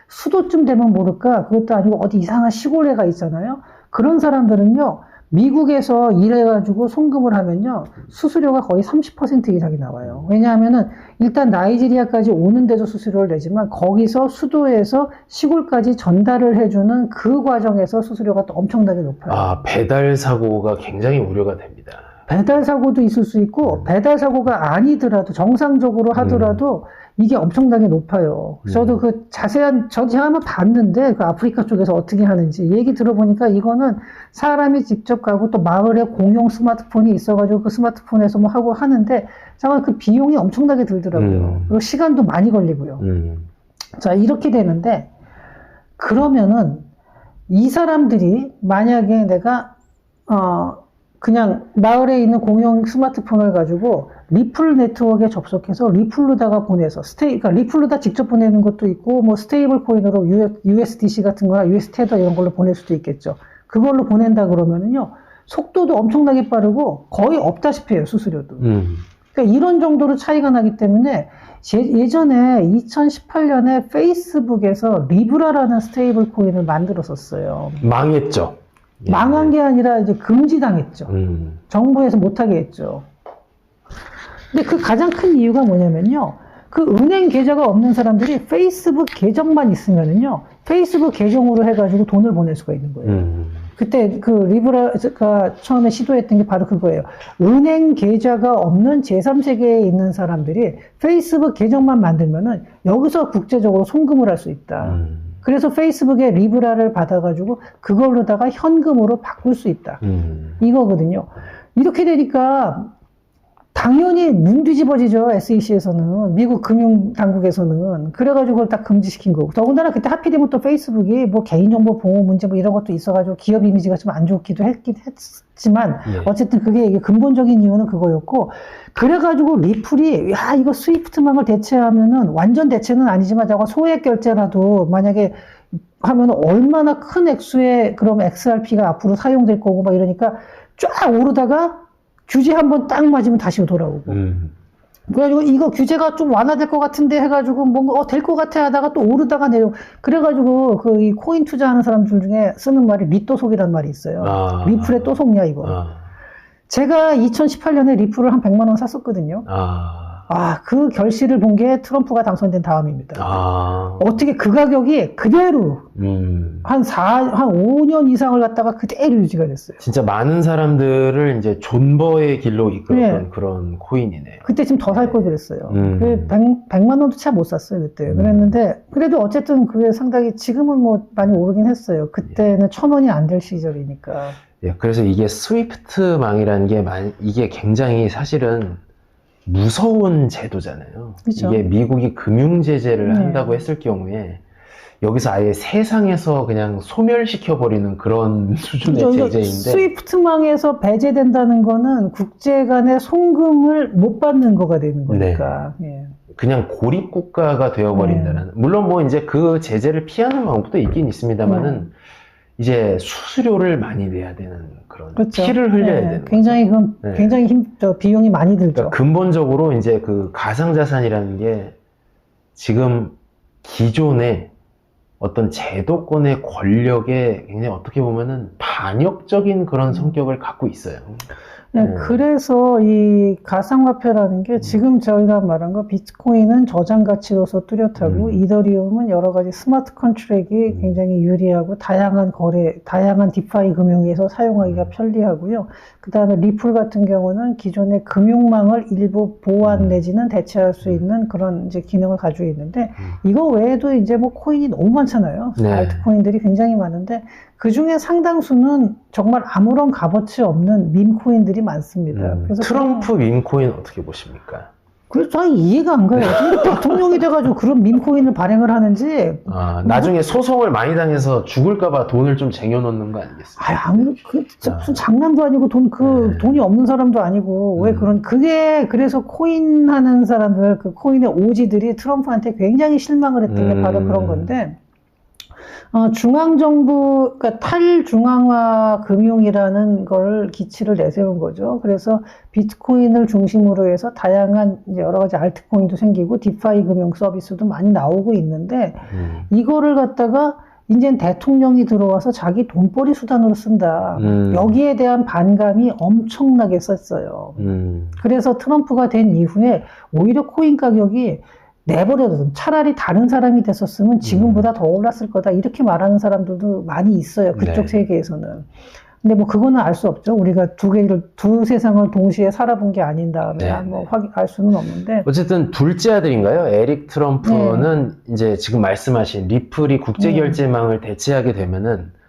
수도쯤 되면 모를까 그것도 아니고 어디 이상한 시골에가 있잖아요. 그런 사람들은요 미국에서 일해가지고 송금을 하면요 수수료가 거의 30% 이상이 나와요. 왜냐하면은 일단 나이지리아까지 오는데도 수수료를 내지만 거기서 수도에서 시골까지 전달을 해주는 그 과정에서 수수료가 또 엄청나게 높아요. 아, 배달 사고가 굉장히 우려가 됩니다. 배달 사고도 있을 수 있고 배달 사고가 아니더라도 정상적으로 하더라도 이게 엄청나게 높아요. 저도 그 자세한 제가 한번 봤는데 그 아프리카 쪽에서 어떻게 하는지 얘기 들어보니까 이거는 사람이 직접 가고 또 마을에 공용 스마트폰이 있어가지고 그 스마트폰에서 뭐 하고 하는데 잠깐 그 비용이 엄청나게 들더라고요. 그리고 시간도 많이 걸리고요. 자 이렇게 되는데 그러면은 이 사람들이 만약에 내가 그냥 마을에 있는 공용 스마트폰을 가지고 리플 네트워크에 접속해서 리플로다가 보내서 그러니까 리플로다 직접 보내는 것도 있고 뭐 스테이블 코인으로 USDC 같은 거나 US 테더 이런 걸로 보낼 수도 있겠죠. 그걸로 보낸다 그러면은요 속도도 엄청나게 빠르고 거의 없다시피 해요 수수료도. 그러니까 이런 정도로 차이가 나기 때문에 예전에 2018년에 페이스북에서 리브라라는 스테이블 코인을 만들었었어요. 망했죠. 망한 게 아니라 이제 금지당했죠. 정부에서 못하게 했죠. 근데 그 가장 큰 이유가 뭐냐면요. 그 은행 계좌가 없는 사람들이 페이스북 계정만 있으면은요. 페이스북 계정으로 해가지고 돈을 보낼 수가 있는 거예요. 그때 그 리브라가 처음에 시도했던 게 바로 그거예요. 은행 계좌가 없는 제3세계에 있는 사람들이 페이스북 계정만 만들면은 여기서 국제적으로 송금을 할 수 있다. 그래서 페이스북에 리브라를 받아가지고 그걸로다가 현금으로 바꿀 수 있다. 이거거든요. 이렇게 되니까 당연히 눈 뒤집어지죠. SEC에서는. 미국 금융당국에서는. 그래가지고 그걸 다 금지시킨 거고. 더군다나 그때 하필이면 또 페이스북이 뭐 개인정보 보호 문제 뭐 이런 것도 있어가지고 기업 이미지가 좀 안 좋기도 했지만 어쨌든 그게 근본적인 이유는 그거였고 그래가지고 리플이 야 이거 스위프트망을 대체하면은 완전 대체는 아니지만 저거 소액 결제라도 만약에 하면 얼마나 큰 액수의 그럼 XRP가 앞으로 사용될 거고 막 이러니까 쫙 오르다가 규제 한번 딱 맞으면 다시 돌아오고. 그래가지고 이거 규제가 좀 완화될 것 같은데 해가지고 뭔가 될 것 같아 하다가 또 오르다가 내려. 그래가지고 그 이 코인 투자하는 사람들 중에 쓰는 말이 리또속이라는 말이 있어요. 리플에 또 속냐 이거. 제가 2018년에 리플을 한 100만 원 샀었거든요. 그 결실을 본 게 트럼프가 당선된 다음입니다. 어떻게 그 가격이 그대로 한 5년 이상을 갖다가 그대로 유지가 됐어요. 진짜 많은 사람들을 이제 존버의 길로 이끌었던 그런 코인이네요. 그때 지금 더 살 걸 그랬어요. 100만 원도 채 못 샀어요, 그때. 그랬는데, 그래도 어쨌든 그게 상당히 지금은 뭐 많이 오르긴 했어요. 그때는 1,000원이 안 될 시절이니까. 예, 그래서 이게 스위프트망이라는 게 이게 굉장히 사실은 무서운 제도잖아요. 그쵸? 이게 미국이 금융 제재를 한다고 했을 경우에 여기서 아예 세상에서 그냥 소멸시켜버리는 그런 수준의 제재인데. 스위프트망에서 배제된다는 거는 국제 간의 송금을 못 받는 거가 되는 거니까. 네. 그냥 고립국가가 되어버린다는. 물론 뭐 이제 그 제재를 피하는 방법도 있긴 있습니다만은 이제 수수료를 많이 내야 되는 그런 그렇죠. 피를 흘려야 되는 굉장히 거죠. 굉장히 비용이 많이 들죠. 그러니까 근본적으로 이제 그 가상자산이라는 게 지금 기존의 어떤 제도권의 권력에 굉장히 어떻게 보면은 반역적인 그런 성격을 갖고 있어요. 그래서 이 가상화폐라는 게 지금 저희가 말한 거 비트코인은 저장 가치로서 뚜렷하고 이더리움은 여러 가지 스마트 컨트랙이 굉장히 유리하고 다양한 거래, 다양한 디파이 금융에서 사용하기가 편리하고요. 그 다음에 리플 같은 경우는 기존의 금융망을 일부 보완 내지는 대체할 수 있는 그런 이제 기능을 가지고 있는데 이거 외에도 이제 뭐 코인이 너무 많잖아요. 알트코인들이 굉장히 많은데 그 중에 상당수는 정말 아무런 값어치 없는 밈코인들이 많습니다. 그래서 트럼프 밈코인 어떻게 보십니까? 그래서 저는 이해가 안 가요. 대통령이 돼가지고 그런 밈코인을 발행을 하는지. 나중에 소송을 많이 당해서 죽을까봐 돈을 좀 쟁여놓는 거 아니겠습니까? 무슨 장난도 아니고 돈이 없는 사람도 아니고, 왜 그게, 그래서 코인 하는 사람들, 그 코인의 오지들이 트럼프한테 굉장히 실망을 했던 게 바로 그런 건데, 중앙정부, 그러니까 탈중앙화 금융이라는 걸 기치를 내세운 거죠. 그래서 비트코인을 중심으로 해서 다양한 이제 여러 가지 알트코인도 생기고 디파이 금융 서비스도 많이 나오고 있는데 이거를 갖다가 이제 대통령이 들어와서 자기 돈벌이 수단으로 쓴다. 여기에 대한 반감이 엄청나게 셌어요. 그래서 트럼프가 된 이후에 오히려 코인 가격이 내버려둬. 차라리 다른 사람이 됐었으면 지금보다 더 올랐을 거다. 이렇게 말하는 사람들도 많이 있어요. 그쪽 세계에서는. 근데 뭐 그거는 알 수 없죠. 우리가 두 세상을 동시에 살아본 게 아닌 다음에 뭐 알 수는 없는데. 어쨌든 둘째 아들인가요? 에릭 트럼프는 이제 지금 말씀하신 리플이 국제결제망을 대체하게 되면은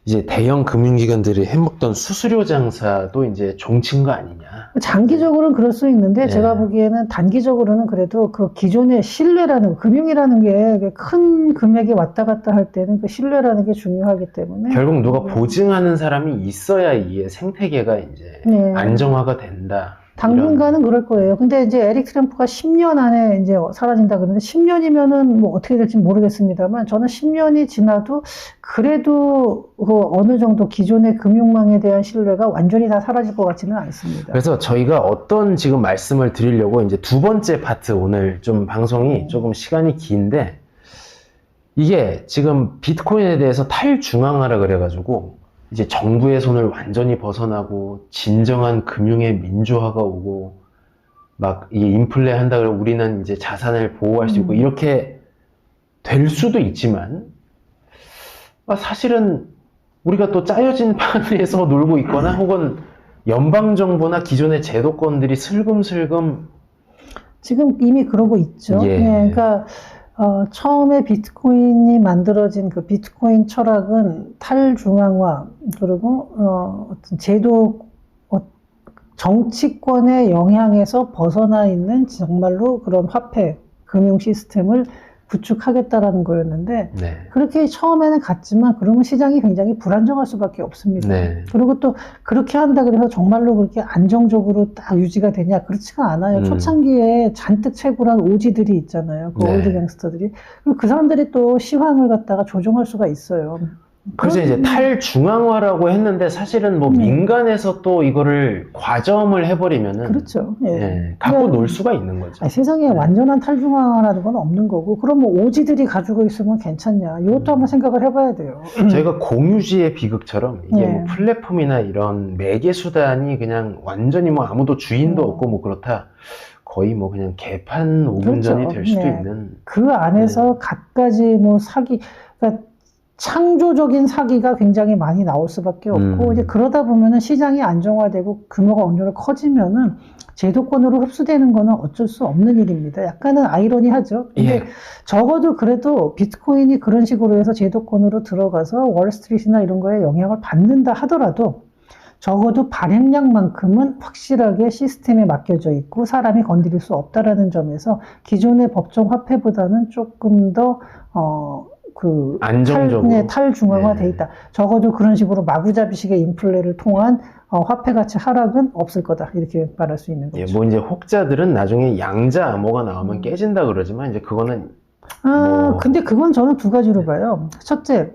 이제 대형 금융기관들이 해먹던 수수료 장사도 이제 종친 거 아니냐. 장기적으로는 그럴 수 있는데 제가 보기에는 단기적으로는 그래도 그 기존의 신뢰라는 금융이라는 게 큰 금액이 왔다 갔다 할 때는 그 신뢰라는 게 중요하기 때문에 결국 누가 보증하는 사람이 있어야 이게 생태계가 이제 안정화가 된다. 당분간은 그럴 거예요. 근데 이제 에릭 트럼프가 10년 안에 이제 사라진다 그러는데 10년이면은 뭐 어떻게 될지 모르겠습니다만 저는 10년이 지나도 그래도 그 어느 정도 기존의 금융망에 대한 신뢰가 완전히 다 사라질 것 같지는 않습니다. 그래서 저희가 어떤 지금 말씀을 드리려고 이제 두 번째 파트 오늘 좀 방송이 조금 시간이 긴데 이게 지금 비트코인에 대해서 탈중앙화라 그래가지고 이제 정부의 손을 완전히 벗어나고 진정한 금융의 민주화가 오고 막 이게 인플레 한다 그러면 우리는 이제 자산을 보호할 수 있고 이렇게 될 수도 있지만 사실은 우리가 또 짜여진 판에서 놀고 있거나 혹은 연방정부나 기존의 제도권들이 슬금슬금 지금 이미 그러고 있죠. 그러니까 처음에 비트코인이 만들어진 그 비트코인 철학은 탈중앙화, 그리고, 어떤 제도, 정치권의 영향에서 벗어나 있는 정말로 그런 화폐, 금융 시스템을 구축하겠다라는 거였는데, 그렇게 처음에는 갔지만, 그러면 시장이 굉장히 불안정할 수밖에 없습니다. 그리고 또, 그렇게 한다 그래서 정말로 그렇게 안정적으로 딱 유지가 되냐? 그렇지가 않아요. 초창기에 잔뜩 채굴한 오지들이 있잖아요. 그 올드 갱스터들이. 그리고 그 사람들이 또 시황을 갖다가 조종할 수가 있어요. 그래서 이제 탈중앙화라고 했는데 사실은 뭐 민간에서 또 이거를 과점을 해버리면은 그렇죠. 갖고 놀 수가 있는 거죠. 세상에 완전한 탈중앙화라는 건 없는 거고 그럼 뭐 오지들이 가지고 있으면 괜찮냐 이것도 한번 생각을 해봐야 돼요. 저희가 공유지의 비극처럼 이게 뭐 플랫폼이나 이런 매개 수단이 그냥 완전히 뭐 아무도 주인도 없고 뭐 그렇다. 거의 뭐 그냥 개판 5분 전이 그렇죠. 될 수도 네. 있는. 그 안에서 갖가지 뭐 사기, 그러니까 창조적인 사기가 굉장히 많이 나올 수밖에 없고, 이제 그러다 보면은 시장이 안정화되고 규모가 어느 정도 커지면은 제도권으로 흡수되는 거는 어쩔 수 없는 일입니다. 약간은 아이러니하죠. 근데 예. 적어도 그래도 비트코인이 그런 식으로 해서 제도권으로 들어가서 월스트리트나 이런 거에 영향을 받는다 하더라도 적어도 발행량만큼은 확실하게 시스템에 맡겨져 있고 사람이 건드릴 수 없다라는 점에서 기존의 법정 화폐보다는 조금 더 안정적으로. 탈중앙화돼 네. 있다. 적어도 그런 식으로 마구잡이식의 인플레를 통한 화폐 가치 하락은 없을 거다. 이렇게 말할 수 있는 거죠. 예, 뭐 이제 혹자들은 나중에 양자 암호가 나오면 깨진다 그러지만 이제 그거는 근데 그건 저는 두 가지로 봐요. 첫째,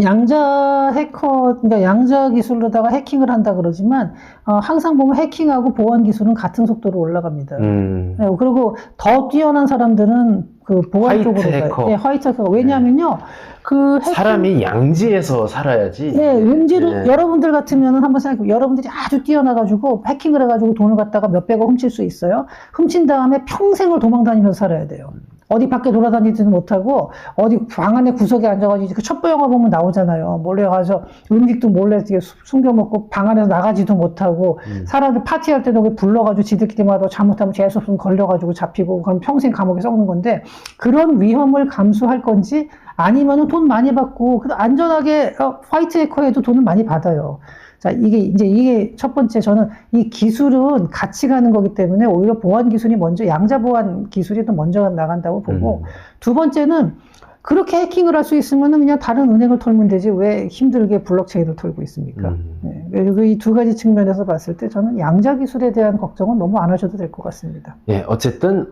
양자 그러니까 양자 기술로다가 해킹을 한다 그러지만, 항상 보면 해킹하고 보안 기술은 같은 속도로 올라갑니다. 네, 그리고 더 뛰어난 사람들은 그 보안 화이트 쪽으로 해커. 가요. 네, 화이트 해커. 왜냐면요, 그 해킹, 사람이 양지에서 살아야지. 네, 음지로, 네. 여러분들 같으면은 한번 생각해보세요. 여러분들이 아주 뛰어나가지고 해킹을 해가지고 돈을 갖다가 몇백억 훔칠 수 있어요. 훔친 다음에 평생을 도망다니면서 살아야 돼요. 어디 밖에 돌아다니지도 못하고, 어디 방 안에 구석에 앉아가지고, 그 첩보 영화 보면 나오잖아요. 몰래 가서 음식도 몰래 이렇게 숨겨먹고, 방 안에서 나가지도 못하고, 사람들 파티할 때도 불러가지고 지들끼리마다 잘못하면 재수없으면 걸려가지고 잡히고, 그럼 평생 감옥에 썩는 건데, 그런 위험을 감수할 건지, 아니면은 돈 많이 받고, 안전하게, 화이트 해커에도 돈을 많이 받아요. 자, 이게 첫 번째, 저는 이 기술은 같이 가는 거기 때문에 오히려 보안 기술이 먼저, 양자 보안 기술이 더 먼저 나간다고 보고, 두 번째는 그렇게 해킹을 할 수 있으면 그냥 다른 은행을 털면 되지 왜 힘들게 블록체인을 털고 있습니까? 네, 그리고 이 두 가지 측면에서 봤을 때 저는 양자 기술에 대한 걱정은 너무 안 하셔도 될 것 같습니다. 예, 어쨌든,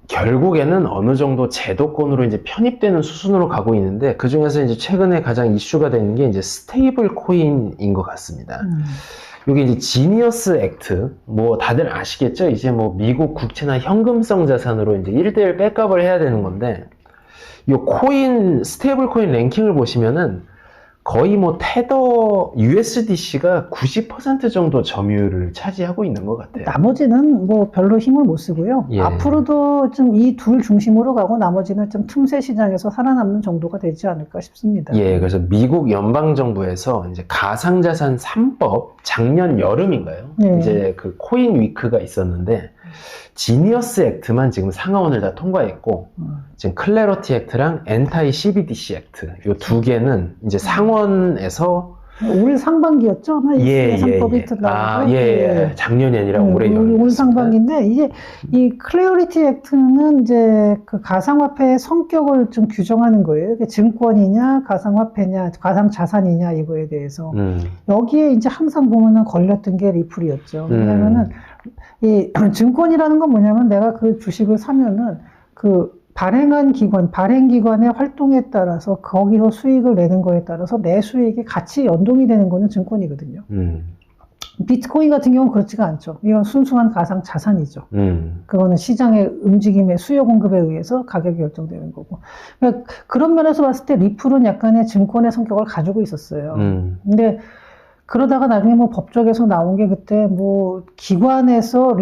결국에는 어느 정도 제도권으로 이제 편입되는 수순으로 가고 있는데, 그 중에서 이제 최근에 가장 이슈가 되는 게 이제 스테이블 코인인 것 같습니다. 이게 이제 지니어스 액트, 뭐 다들 아시겠죠? 이제 뭐 미국 국채나 현금성 자산으로 이제 1대1 백업을 해야 되는 건데, 이 스테이블 코인 랭킹을 보시면은 거의 뭐 테더 USDC가 90% 정도 점유율을 차지하고 있는 것 같아요. 나머지는 뭐 별로 힘을 못 쓰고요. 예. 앞으로도 좀 이 둘 중심으로 가고 나머지는 좀 틈새 시장에서 살아남는 정도가 되지 않을까 싶습니다. 예, 그래서 미국 연방정부에서 이제 가상자산 3법 작년 여름인가요? 네. 이제 그 코인 위크가 있었는데 지니어스 액트만 지금 상하원을 다 통과했고 지금 클래러티 액트랑 엔타이 CBDC 액트 이 두 개는 이제 상원에서 올 상반기였죠? 아마 예, 상법이 예. 나오고. 예. 작년이 아니라 올해 여름. 올 상반기인데 이게 이 클래리티 액트는 이제 그 가상화폐의 성격을 좀 규정하는 거예요. 이게 증권이냐, 가상화폐냐, 가상자산이냐 이거에 대해서 여기에 이제 항상 보면은 걸렸던 게 리플이었죠. 왜냐면은 이 증권이라는 건 뭐냐면 내가 그 주식을 사면은 그 발행기관의 활동에 따라서 거기서 수익을 내는 거에 따라서 내 수익이 같이 연동이 되는 거는 증권이거든요. 비트코인 같은 경우는 그렇지가 않죠. 이건 순수한 가상 자산이죠. 그거는 시장의 움직임의 수요 공급에 의해서 가격이 결정되는 거고. 그러니까 그런 면에서 봤을 때 리플은 약간의 증권의 성격을 가지고 있었어요. 근데 그러다가 나중에 뭐 법적에서 나온 게 그때 뭐 기관에서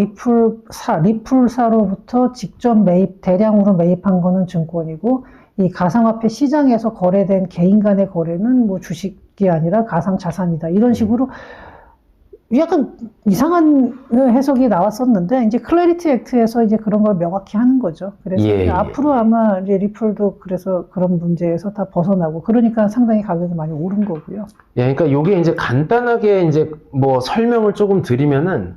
리플사로부터 직접 대량으로 매입한 거는 증권이고 이 가상화폐 시장에서 거래된 개인 간의 거래는 뭐 주식이 아니라 가상자산이다. 이런 식으로 약간 이상한 해석이 나왔었는데 이제 클래리티 액트에서 이제 그런 걸 명확히 하는 거죠. 그래서 앞으로 아마 이제 리플도 그래서 그런 문제에서 다 벗어나고 그러니까 상당히 가격이 많이 오른 거고요. 예, 그러니까 요게 이제 간단하게 이제 뭐 설명을 조금 드리면은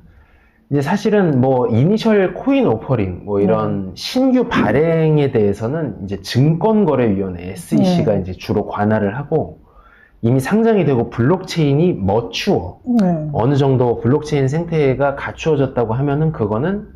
이제 사실은 뭐 이니셜 코인 오퍼링 뭐 이런 신규 발행에 대해서는 이제 증권거래위원회 SEC가 이제 주로 관할을 하고 이미 상장이 되고 블록체인이 머추어 어느 정도 블록체인 생태가 갖추어졌다고 하면은 그거는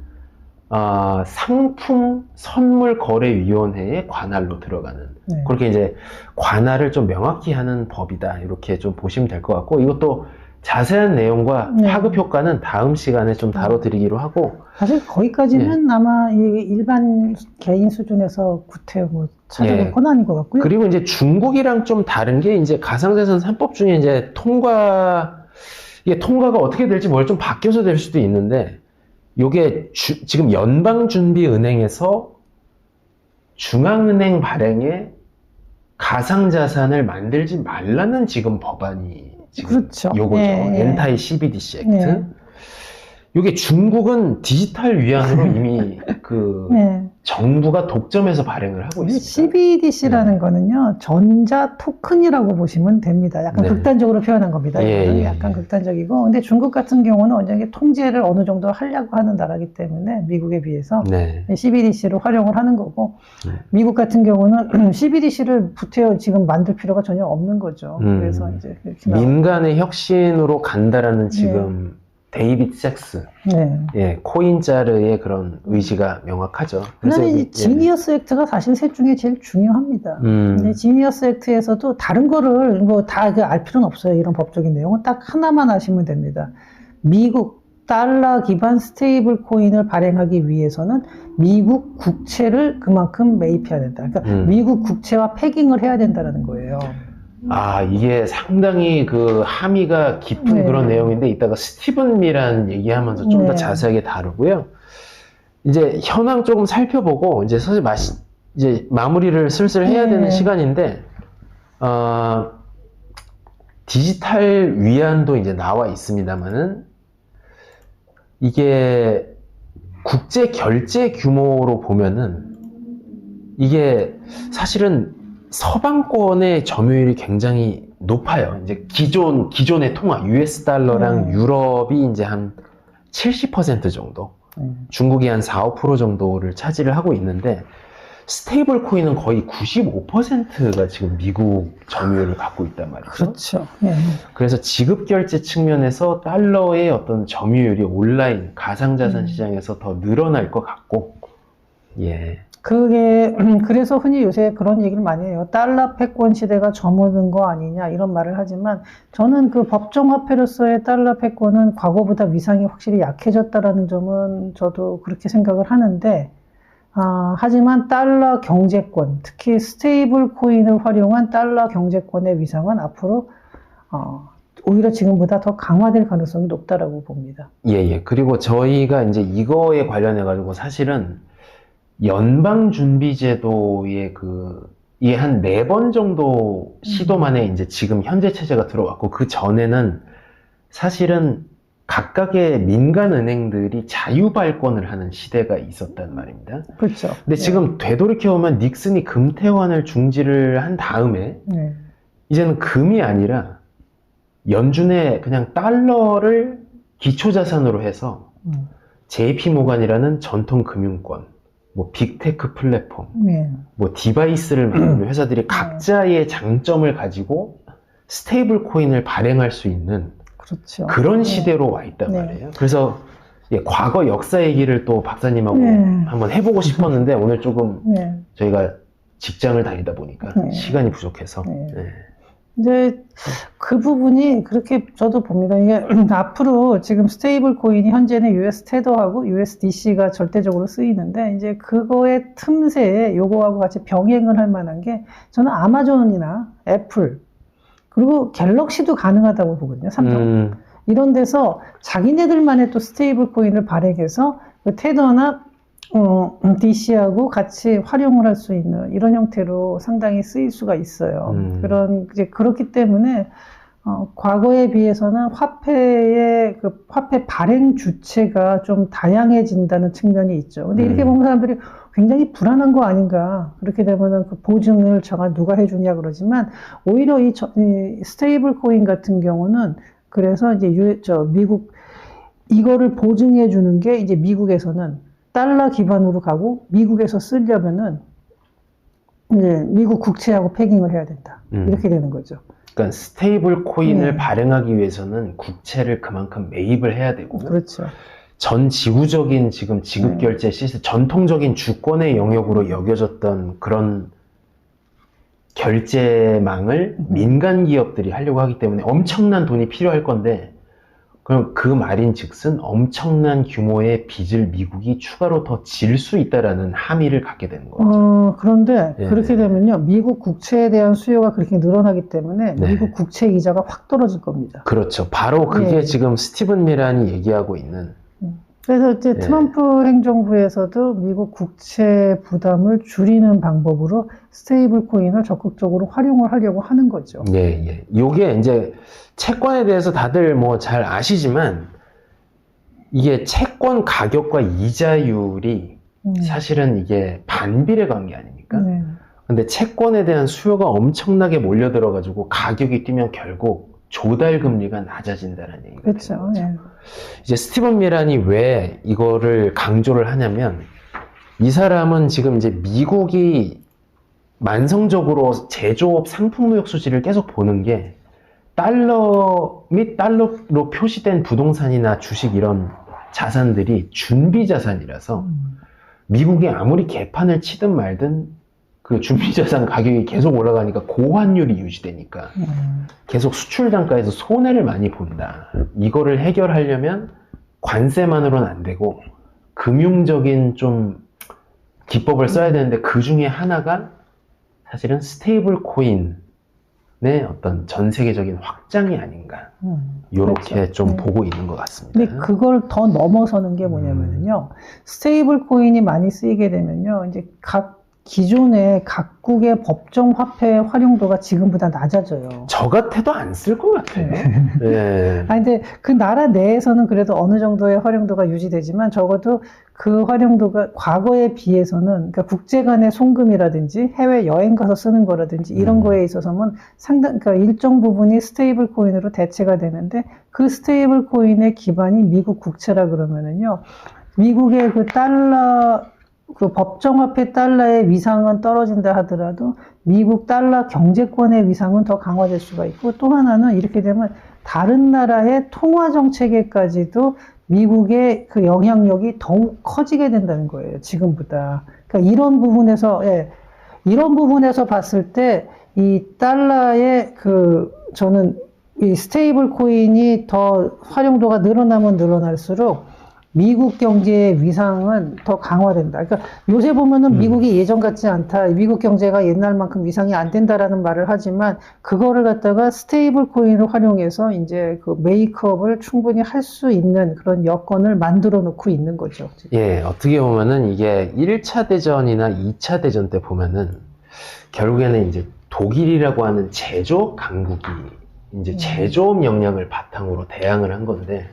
상품 선물 거래위원회의 관할로 들어가는 그렇게 이제 관할을 좀 명확히 하는 법이다 이렇게 좀 보시면 될 것 같고 이것도 자세한 내용과 파급 효과는 다음 시간에 좀 다뤄드리기로 하고 사실 거기까지는 아마 일반 개인 수준에서 구태 찾아볼 건 아닌 것 같고요. 그리고 이제 중국이랑 좀 다른 게 이제 가상자산 3법 중에 이제 통과가 어떻게 될지 뭘 좀 바뀌어서 될 수도 있는데 요게 지금 연방준비은행에서 중앙은행 발행에 가상자산을 만들지 말라는 지금 법안이 지금 그렇죠. 요거죠. 예, 예. 엔타이 CBDC 액트. 예. 요게 중국은 디지털 위안으로 이미 그 네. 정부가 독점해서 발행을 하고 있습니다. CBDC라는 거는요, 전자 토큰이라고 보시면 됩니다. 약간 네. 극단적으로 표현한 겁니다. 예, 이거는 예, 약간 예. 극단적이고, 근데 중국 같은 경우는 완전히 통제를 어느 정도 하려고 하는 나라이기 때문에 미국에 비해서 네. CBDC를 활용을 하는 거고, 미국 같은 경우는 CBDC를 지금 만들 필요가 전혀 없는 거죠. 그래서 이제 그렇게 민간의 혁신으로 간다라는 지금 데이빗 섹스, 네. 예, 코인자르의 그런 의지가 명확하죠. 그다음에 이 지니어스 액트가 사실 셋 중에 제일 중요합니다. 근데 지니어스 액트에서도 다른 거를 뭐 다 알 필요는 없어요. 이런 법적인 내용은 딱 하나만 아시면 됩니다. 미국 달러 기반 스테이블 코인을 발행하기 위해서는 미국 국채를 그만큼 매입해야 된다. 그러니까 미국 국채와 패깅을 해야 된다는 거예요. 아, 이게 상당히 그 함의가 깊은 네. 그런 내용인데 이따가 스티븐 미란 얘기하면서 좀 더 네. 자세하게 다루고요. 이제 현황 조금 살펴보고 이제 사실 이제 마무리를 슬슬 해야 되는 네. 시간인데 디지털 위안도 이제 나와 있습니다만은 이게 국제 결제 규모로 보면은 이게 사실은 서방권의 점유율이 굉장히 높아요. 이제 기존의 통화, US 달러랑 유럽이 이제 한 70% 정도, 중국이 한 4, 5% 정도를 차지를 하고 있는데, 스테이블 코인은 거의 95%가 지금 미국 점유율을 갖고 있단 말이죠. 그렇죠. 네. 그래서 지급 결제 측면에서 달러의 어떤 점유율이 온라인 가상자산 시장에서 더 늘어날 것 같고, 예. 그래서 흔히 요새 그런 얘기를 많이 해요. 달러 패권 시대가 저무는 거 아니냐, 이런 말을 하지만, 저는 그 법정화폐로서의 달러 패권은 과거보다 위상이 확실히 약해졌다라는 점은 저도 그렇게 생각을 하는데, 하지만 달러 경제권, 특히 스테이블 코인을 활용한 달러 경제권의 위상은 앞으로, 오히려 지금보다 더 강화될 가능성이 높다라고 봅니다. 예. 그리고 저희가 이제 이거에 관련해가지고 사실은 연방준비제도의 이게 한 4번 정도 시도 만에 이제 지금 현재 체제가 들어왔고, 그 전에는 사실은 각각의 민간은행들이 자유발권을 하는 시대가 있었단 말입니다. 그렇죠. 근데 지금 되돌이켜보면 닉슨이 금태환을 중지를 한 다음에 이제는 금이 아니라 연준에 그냥 달러를 기초자산으로 해서 JP모간이라는 전통금융권, 뭐 빅테크 플랫폼, 뭐 디바이스를 만드는 회사들이 각자의 장점을 가지고 스테이블 코인을 발행할 수 있는 그렇죠. 그런 시대로 와 있단 말이에요. 그래서 과거 역사 얘기를 또 박사님하고 한번 해보고 싶었는데 오늘 조금 저희가 직장을 다니다 보니까 시간이 부족해서. 이제 그 부분이 그렇게 저도 봅니다. 이게 앞으로 지금 스테이블 코인이 현재는 US 테더하고 USDC가 절대적으로 쓰이는데 이제 그거의 틈새에 요거하고 같이 병행을 할 만한 게 저는 아마존이나 애플 그리고 갤럭시도 가능하다고 보거든요. 삼성. 이런 데서 자기네들만의 또 스테이블 코인을 발행해서 그 테더나 DC하고 같이 활용을 할 수 있는 이런 형태로 상당히 쓰일 수가 있어요. 이제 그렇기 때문에 과거에 비해서는 화폐의 화폐 발행 주체가 좀 다양해진다는 측면이 있죠. 근데 이렇게 보면 사람들이 굉장히 불안한 거 아닌가. 그렇게 되면은 그 보증을 누가 해주냐 그러지만 오히려 이 스테이블 코인 같은 경우는 그래서 이제 미국 이거를 보증해 주는 게 이제 미국에서는 달러 기반으로 가고 미국에서 쓰려면은 이제 미국 국채하고 패깅을 해야 된다. 이렇게 되는 거죠. 그러니까 스테이블 코인을 발행하기 위해서는 국채를 그만큼 매입을 해야 되고, 그렇죠. 전 지구적인 지금 지급 결제 시스템, 전통적인 주권의 영역으로 여겨졌던 그런 결제망을 민간 기업들이 하려고 하기 때문에 엄청난 돈이 필요할 건데, 그럼 그 말인즉슨 엄청난 규모의 빚을 미국이 추가로 더 질 수 있다라는 함의를 갖게 되는 거죠. 그런데 그렇게 되면요, 미국 국채에 대한 수요가 그렇게 늘어나기 때문에 미국 국채 이자가 확 떨어질 겁니다. 그렇죠. 바로 그게 지금 스티븐 미란이 얘기하고 있는 그래서 이제 예. 트럼프 행정부에서도 미국 국채 부담을 줄이는 방법으로 스테이블 코인을 적극적으로 활용을 하려고 하는 거죠. 예, 예. 요게 이제 채권에 대해서 다들 뭐 잘 아시지만 이게 채권 가격과 이자율이 사실은 이게 반비례 관계 아닙니까? 네. 근데 채권에 대한 수요가 엄청나게 몰려들어가지고 가격이 뛰면 결국 조달 금리가 낮아진다는 얘기가 그렇죠. 되는 거죠. 예. 이제 스티븐 미란이 왜 이거를 강조를 하냐면 이 사람은 지금 이제 미국이 만성적으로 제조업 상품무역 수지를 계속 보는 게 달러 및 달러로 표시된 부동산이나 주식 이런 자산들이 준비 자산이라서 미국이 아무리 개판을 치든 말든 그 준비 자산 가격이 계속 올라가니까 고환율이 유지되니까 계속 수출 단가에서 손해를 많이 본다. 이거를 해결하려면 관세만으로는 안 되고 금융적인 좀 기법을 써야 되는데 그 중에 하나가 사실은 스테이블 코인의 어떤 전 세계적인 확장이 아닌가. 이렇게 그렇죠. 좀 네. 보고 있는 것 같습니다. 근데 그걸 더 넘어서는 게 뭐냐면요. 스테이블 코인이 많이 쓰이게 되면요. 이제 각 기존의 각국의 법정 화폐 활용도가 지금보다 낮아져요. 저 같아도 안 쓸 것 같아요. 예. 아니, 근데 그 나라 내에서는 그래도 어느 정도의 활용도가 유지되지만 적어도 그 활용도가 과거에 비해서는 그러니까 국제 간의 송금이라든지 해외 여행 가서 쓰는 거라든지 이런 거에 있어서는 그러니까 일정 부분이 스테이블 코인으로 대체가 되는데 그 스테이블 코인의 기반이 미국 국채라 그러면은요. 미국의 그 달러 그 법정화폐 달러의 위상은 떨어진다 하더라도 미국 달러 경제권의 위상은 더 강화될 수가 있고 또 하나는 이렇게 되면 다른 나라의 통화 정책에까지도 미국의 그 영향력이 더욱 커지게 된다는 거예요. 지금보다. 그러니까 이런 부분에서 이런 부분에서 봤을 때 이 달러의 저는 이 스테이블 코인이 더 활용도가 늘어나면 늘어날수록 미국 경제의 위상은 더 강화된다. 그러니까 요새 보면은 미국이 예전 같지 않다. 미국 경제가 옛날만큼 위상이 안 된다라는 말을 하지만 그거를 갖다가 스테이블 코인을 활용해서 이제 그 메이크업을 충분히 할 수 있는 그런 여건을 만들어 놓고 있는 거죠. 지금. 예, 어떻게 보면은 이게 1차 대전이나 2차 대전 때 보면은 결국에는 이제 독일이라고 하는 제조업 강국이 이제 제조업 역량을 바탕으로 대항을 한 건데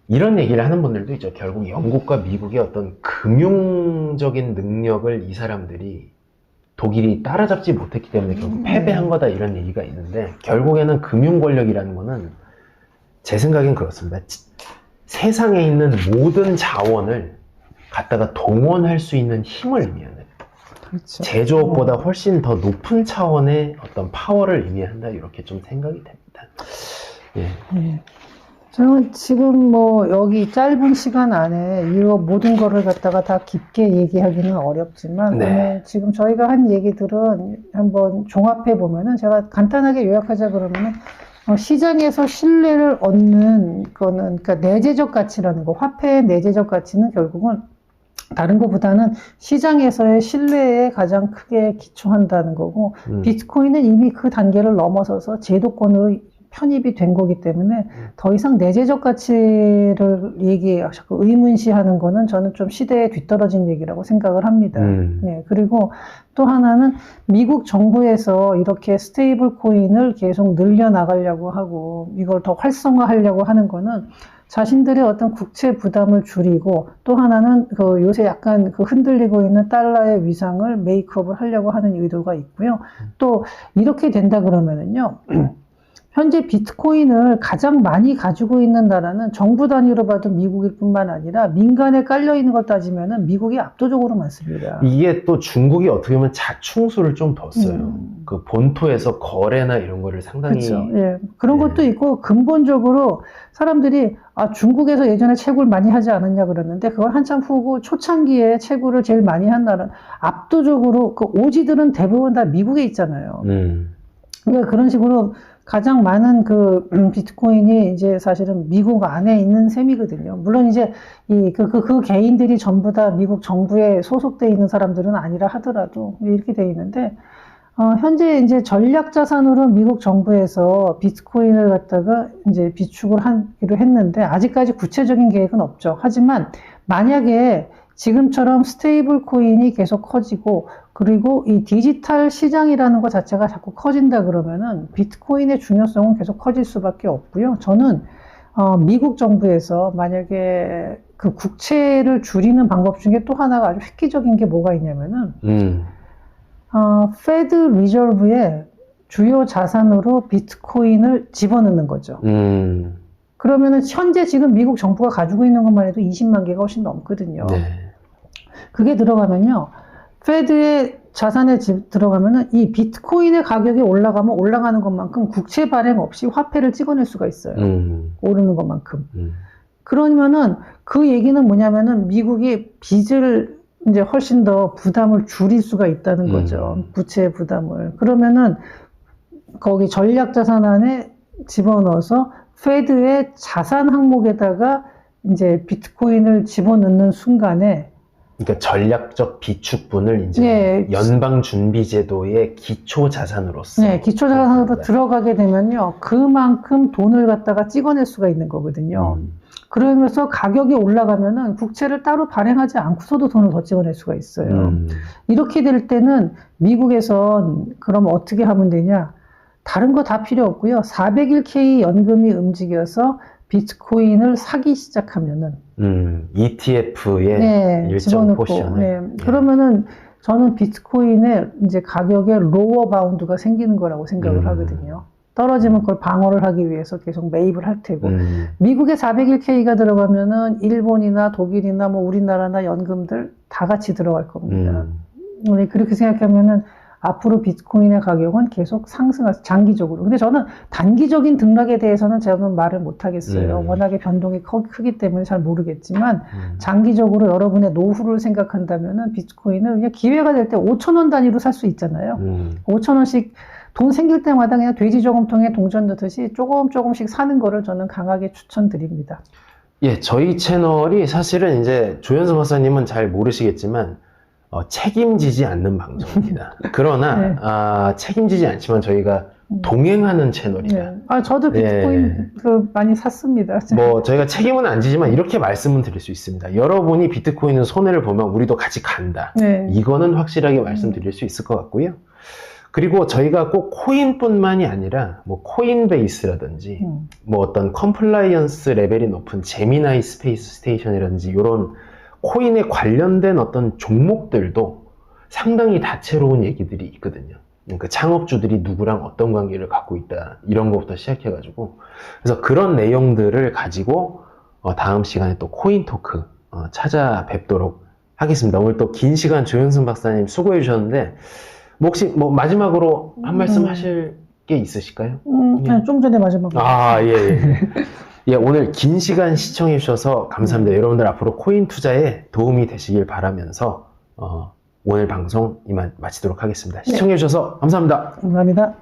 이런 얘기를 하는 분들도 있죠. 결국 영국과 미국의 어떤 금융적인 능력을 이 사람들이 독일이 따라잡지 못했기 때문에 결국 패배한 거다 이런 얘기가 있는데 결국에는 금융 권력이라는 거는 제 생각엔 그렇습니다. 세상에 있는 모든 자원을 갖다가 동원할 수 있는 힘을 의미하는 그렇죠. 제조업보다 훨씬 더 높은 차원의 어떤 파워를 의미한다 이렇게 좀 생각이 됩니다. 예. 네. 저는 지금 뭐 여기 짧은 시간 안에 이 모든 거를 갖다가 다 깊게 얘기하기는 어렵지만 네. 오늘 지금 저희가 한 얘기들은 한번 종합해 보면은 제가 간단하게 요약하자 그러면은 시장에서 신뢰를 얻는 거는 그러니까 내재적 가치라는 거 화폐의 내재적 가치는 결국은 다른 것보다는 시장에서의 신뢰에 가장 크게 기초한다는 거고 비트코인은 이미 그 단계를 넘어서서 제도권으로 편입이 된 거기 때문에 더 이상 내재적 가치를 자꾸 의문시하는 거는 저는 좀 시대에 뒤떨어진 얘기라고 생각을 합니다. 네, 그리고 또 하나는 미국 정부에서 이렇게 스테이블 코인을 계속 늘려나가려고 하고 이걸 더 활성화하려고 하는 거는 자신들의 어떤 국채 부담을 줄이고 또 하나는 요새 약간 흔들리고 있는 달러의 위상을 메이크업을 하려고 하는 의도가 있고요. 또 이렇게 된다 그러면은요. 현재 비트코인을 가장 많이 가지고 있는 나라는 정부 단위로 봐도 미국일 뿐만 아니라 민간에 깔려 있는 걸 따지면은 미국이 압도적으로 많습니다. 이게 또 중국이 어떻게 보면 자충수를 좀 뒀어요. 그 본토에서 거래나 이런 거를 상당히. 그렇죠. 예. 그런 것도 있고 근본적으로 사람들이 중국에서 예전에 채굴 많이 하지 않았냐 그랬는데 그건 한참 후고 초창기에 채굴을 제일 많이 한 나라는 압도적으로 그 오지들은 대부분 다 미국에 있잖아요. 그러니까 그런 식으로 가장 많은 비트코인이 이제 사실은 미국 안에 있는 셈이거든요. 물론 이제 그 개인들이 전부 다 미국 정부에 소속돼 있는 사람들은 아니라 하더라도 이렇게 돼 있는데, 현재 이제 전략 자산으로 미국 정부에서 비트코인을 갖다가 이제 비축을 하기로 했는데 아직까지 구체적인 계획은 없죠. 하지만 만약에 지금처럼 스테이블 코인이 계속 커지고 그리고 이 디지털 시장이라는 것 자체가 자꾸 커진다 그러면은 비트코인의 중요성은 계속 커질 수밖에 없고요. 저는 미국 정부에서 만약에 그 국채를 줄이는 방법 중에 또 하나가 아주 획기적인 게 뭐가 있냐면은 페드 리저브에 주요 자산으로 비트코인을 집어넣는 거죠. 그러면은 현재 지금 미국 정부가 가지고 있는 것만 해도 20만 개가 훨씬 넘거든요. 네. 그게 들어가면요. 페드의 자산에 들어가면은 이 비트코인의 가격이 올라가면 올라가는 것만큼 국채 발행 없이 화폐를 찍어낼 수가 있어요. 오르는 것만큼. 그러면은 그 얘기는 뭐냐면은 미국이 빚을 이제 훨씬 더 부담을 줄일 수가 있다는 거죠. 부채 부담을. 그러면은 거기 전략 자산 안에 집어넣어서 페드의 자산 항목에다가 이제 비트코인을 집어넣는 순간에 그러니까 전략적 비축분을 이제 네. 연방준비제도의 기초 자산으로서 네, 기초 자산으로 들어가게 되면요. 그만큼 돈을 갖다가 찍어낼 수가 있는 거거든요. 그러면서 가격이 올라가면은 국채를 따로 발행하지 않고서도 돈을 더 찍어낼 수가 있어요. 이렇게 될 때는 미국에선 그럼 어떻게 하면 되냐? 다른 거 다 필요 없고요. 401k 연금이 움직여서 비트코인을 사기 시작하면은 ETF의 네, 일정 집어넣고, 포션을 네. 그러면은 저는 비트코인의 이제 가격의 로어 바운드가 생기는 거라고 생각을 하거든요. 떨어지면 그걸 방어를 하기 위해서 계속 매입을 할 테고 미국에 401k가 들어가면은 일본이나 독일이나 뭐 우리나라나 연금들 다 같이 들어갈 겁니다. 네, 그렇게 생각하면은 앞으로 비트코인의 가격은 계속 상승할 장기적으로. 근데 저는 단기적인 등락에 대해서는 저는 말을 못 하겠어요. 워낙에 변동이 크기 때문에 잘 모르겠지만 장기적으로 여러분의 노후를 생각한다면은 비트코인을 그냥 기회가 될 때 5,000원 단위로 살 수 있잖아요. 5,000원씩 돈 생길 때마다 그냥 돼지 저금통에 동전 넣듯이 조금씩 사는 거를 저는 강하게 추천드립니다. 예, 저희 채널이 사실은 이제 조현수 박사님은 잘 모르시겠지만 책임지지 않는 방송입니다. 그러나 네. 책임지지 않지만 저희가 동행하는 채널이다. 네. 저도 비트코인 많이 샀습니다. 뭐 저희가 책임은 안 지지만 이렇게 말씀은 드릴 수 있습니다. 여러분이 비트코인은 손해를 보면 우리도 같이 간다. 네. 이거는 확실하게 말씀드릴 수 있을 것 같고요. 그리고 저희가 꼭 코인뿐만이 아니라 뭐 코인베이스라든지 뭐 어떤 컴플라이언스 레벨이 높은 제미나이 스페이스 스테이션이라든지 이런 코인에 관련된 어떤 종목들도 상당히 다채로운 얘기들이 있거든요. 그러니까 창업주들이 누구랑 어떤 관계를 갖고 있다 이런 것부터 시작해가지고 그래서 그런 내용들을 가지고 다음 시간에 또 코인 토크 찾아뵙도록 하겠습니다. 오늘 또 긴 시간 조현승 박사님 수고해 주셨는데 혹시 뭐 마지막으로 한 말씀 하실 게 있으실까요? 좀 전에 마지막으로. 예. 예, 오늘 긴 시간 시청해 주셔서 감사합니다. 여러분들 앞으로 코인 투자에 도움이 되시길 바라면서 오늘 방송 이만 마치도록 하겠습니다. 시청해 주셔서 감사합니다. 감사합니다.